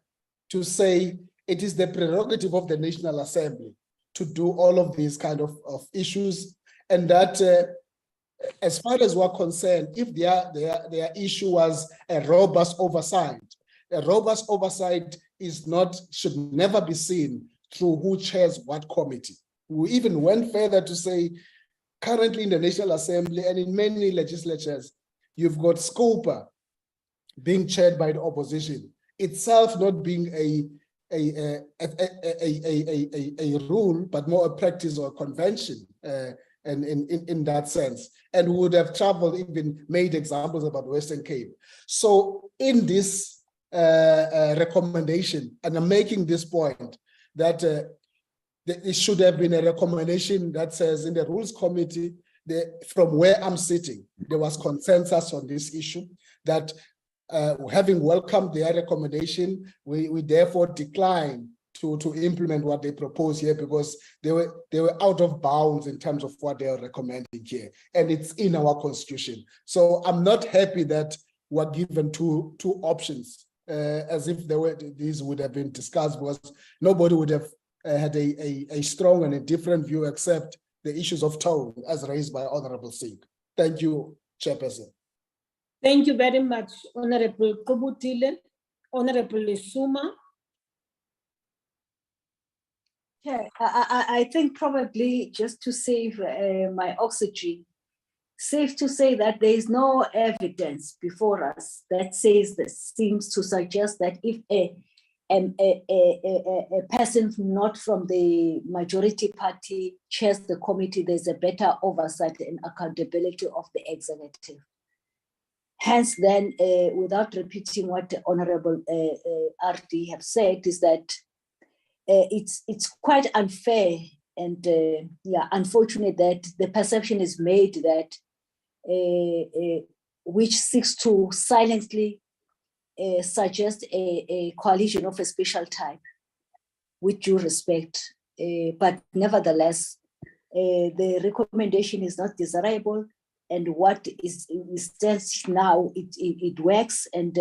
to say it is the prerogative of the National Assembly to do all of these kind of issues. And that as far as we're concerned, if their issue was a robust oversight should never be seen through who chairs what committee. We even went further to say, currently in the National Assembly and in many legislatures, you've got SCOPA being chaired by the opposition, itself not being a rule, but more a practice or convention, and in that sense. And we would have traveled, even made examples about Western Cape. So in this recommendation, and I'm making this point, that it should have been a recommendation that says in the Rules Committee, from where I'm sitting, there was consensus on this issue, that having welcomed their recommendation, we therefore decline to implement what they propose here, because they were out of bounds in terms of what they are recommending here, and it's in our constitution. So I'm not happy that we're given two options, as if these would have been discussed, because nobody would have had a strong and a different view, except the issues of tone as raised by Honorable Singh. Thank you, Chairperson. Thank you very much, Honorable Kobutile. Honorable Lesuma. Yeah, I think probably just to save my oxygen, safe to say that there is no evidence before us that says that seems to suggest that if a person not from the majority party chairs the committee, there's a better oversight and accountability of the executive. Hence, then, without repeating what Honorable RD have said, is that it's quite unfair and unfortunate that the perception is made that which seeks to silently suggest a coalition of a special type, with due respect. But nevertheless, the recommendation is not desirable, and what is stands now, it works, and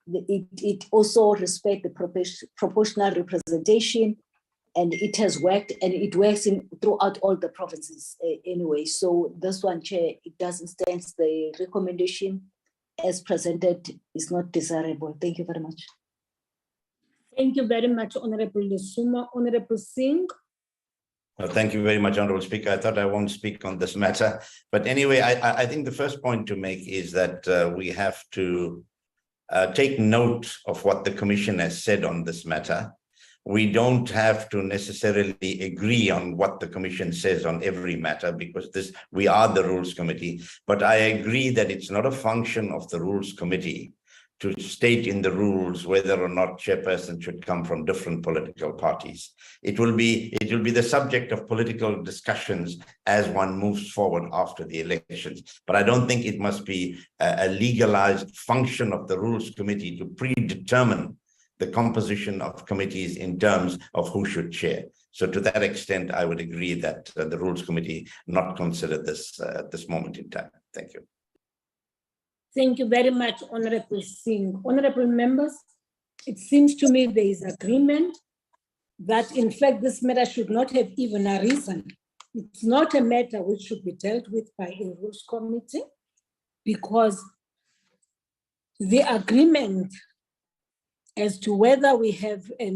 it also respects the proportional representation, and it has worked, and it works throughout all the provinces anyway. So this one, Chair, it doesn't stand. The recommendation as presented is not desirable. Thank you very much. Thank you very much, Honorable Lesuma. Honorable Singh. Well, thank you very much, Honorable Speaker. I thought I won't speak on this matter. But anyway, I think the first point to make is that we have to take note of what the Commission has said on this matter. We don't have to necessarily agree on what the Commission says on every matter, because we are the Rules Committee. But I agree that it's not a function of the Rules Committee to state in the rules whether or not chairperson should come from different political parties. It will be the subject of political discussions as one moves forward after the elections. But I don't think it must be a legalized function of the Rules Committee to predetermine the composition of committees in terms of who should chair. So to that extent, I would agree that the Rules Committee not consider this at this moment in time. Thank you. Thank you very much, Honorable Singh. Honorable members, it seems to me there is agreement that in fact this matter should not have even arisen. It's not a matter which should be dealt with by a Rules Committee, because the agreement as to whether we have a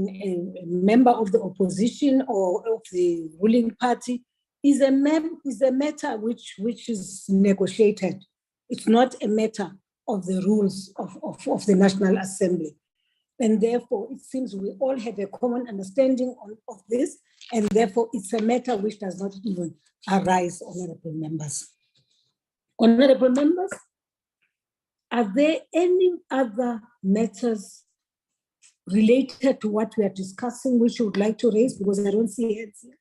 member of the opposition or of the ruling party is a matter which is negotiated. It's not a matter of the rules of the National Assembly. And therefore, it seems we all have a common understanding of this, and therefore it's a matter which does not even arise, honorable members. Honorable members, are there any other matters related to what we are discussing which you would like to raise? Because I don't see heads here.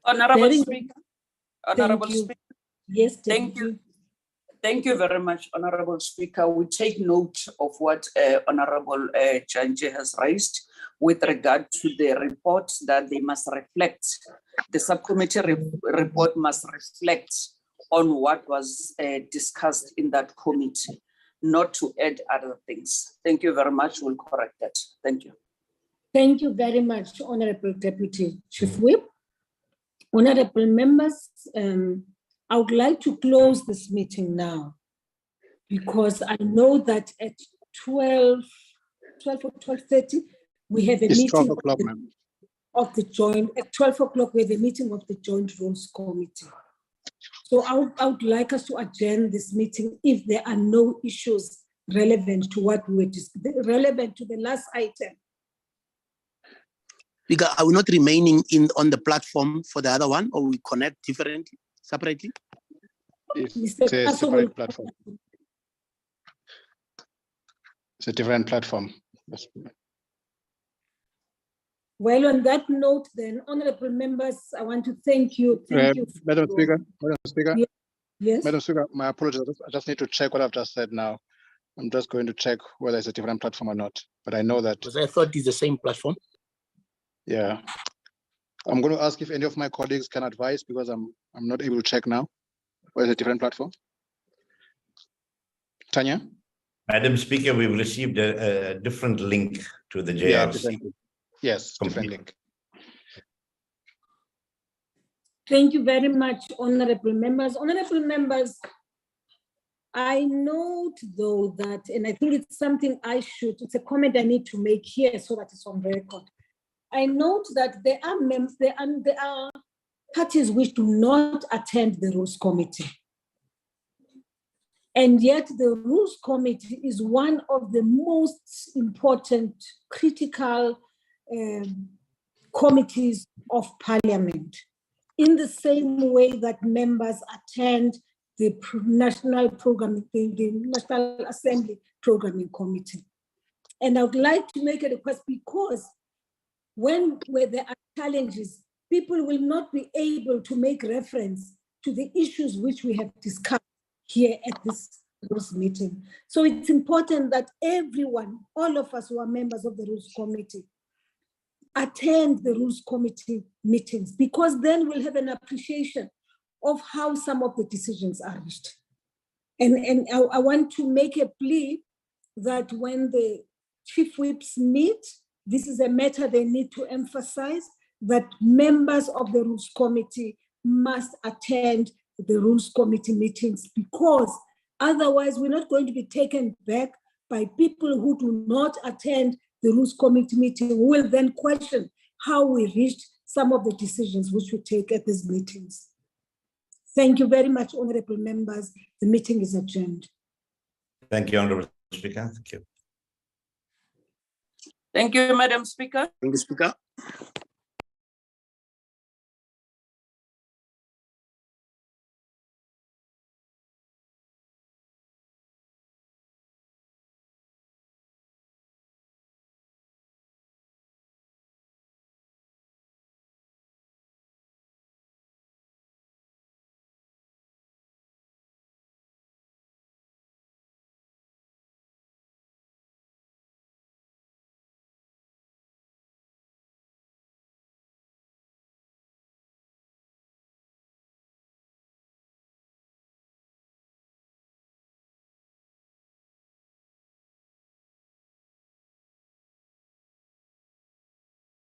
Honorable Speaker. Honorable Thank you. Speaker. Yes, thank you. Thank you very much, Honorable Speaker. We take note of what Honorable Janji has raised with regard to the report, that they must reflect, the subcommittee report must reflect on what was discussed in that committee, not to add other things. Thank you very much. We'll correct that. Thank you. Thank you very much, Honorable Deputy Chief Whip. Honorable members, I would like to close this meeting now, because I know that at 12 or 12:30, we have a meeting. 12 o'clock, ma'am. of the joint, at 12 o'clock, we have a meeting of the Joint Rules Committee. So I would like us to adjourn this meeting if there are no issues relevant to what we were relevant to the last item. Because are we not remaining on the platform for the other one, or we connect differently, separately? It's Mr. a Kaso separate will- platform. It's a different platform. Yes. Well, on that note, then, honorable members, I want to thank you. Thank you. Madam Speaker, Yeah. Yes. Madam Speaker, my apologies. I just need to check what I've just said now. I'm just going to check whether it's a different platform or not. But I know that, Because I thought it's the same platform. yeah. I'm going to ask if any of my colleagues can advise because I'm not able to check now. Or is it a different platform? Tanya? Madam Speaker, we've received a different link to the Yeah, JRC. different. Yes, different link. Thank you very much, honorable members. Honorable members, I note though that, and I think it's something it's a comment I need to make here so that it's on record. I note that there are parties which do not attend the Rules Committee. And yet the Rules Committee is one of the most important, critical committees of Parliament, in the same way that members attend the National Assembly Programming Committee. And I would like to make a request because where there are challenges, people will not be able to make reference to the issues which we have discussed here at this meeting. So it's important that everyone, all of us who are members of the Rules Committee, attend the Rules Committee meetings, because then we'll have an appreciation of how some of the decisions are reached. And I want to make a plea that when the chief whips meet, this is a matter they need to emphasize, that members of the Rules Committee must attend the Rules Committee meetings, because otherwise we're not going to be taken back by people who do not attend the Rules Committee meeting, who will then question how we reached some of the decisions which we take at these meetings. Thank you very much, honorable members. The meeting is adjourned. Thank you, Honorable Speaker. Thank you. Thank you, Madam Speaker. Thank you, Speaker.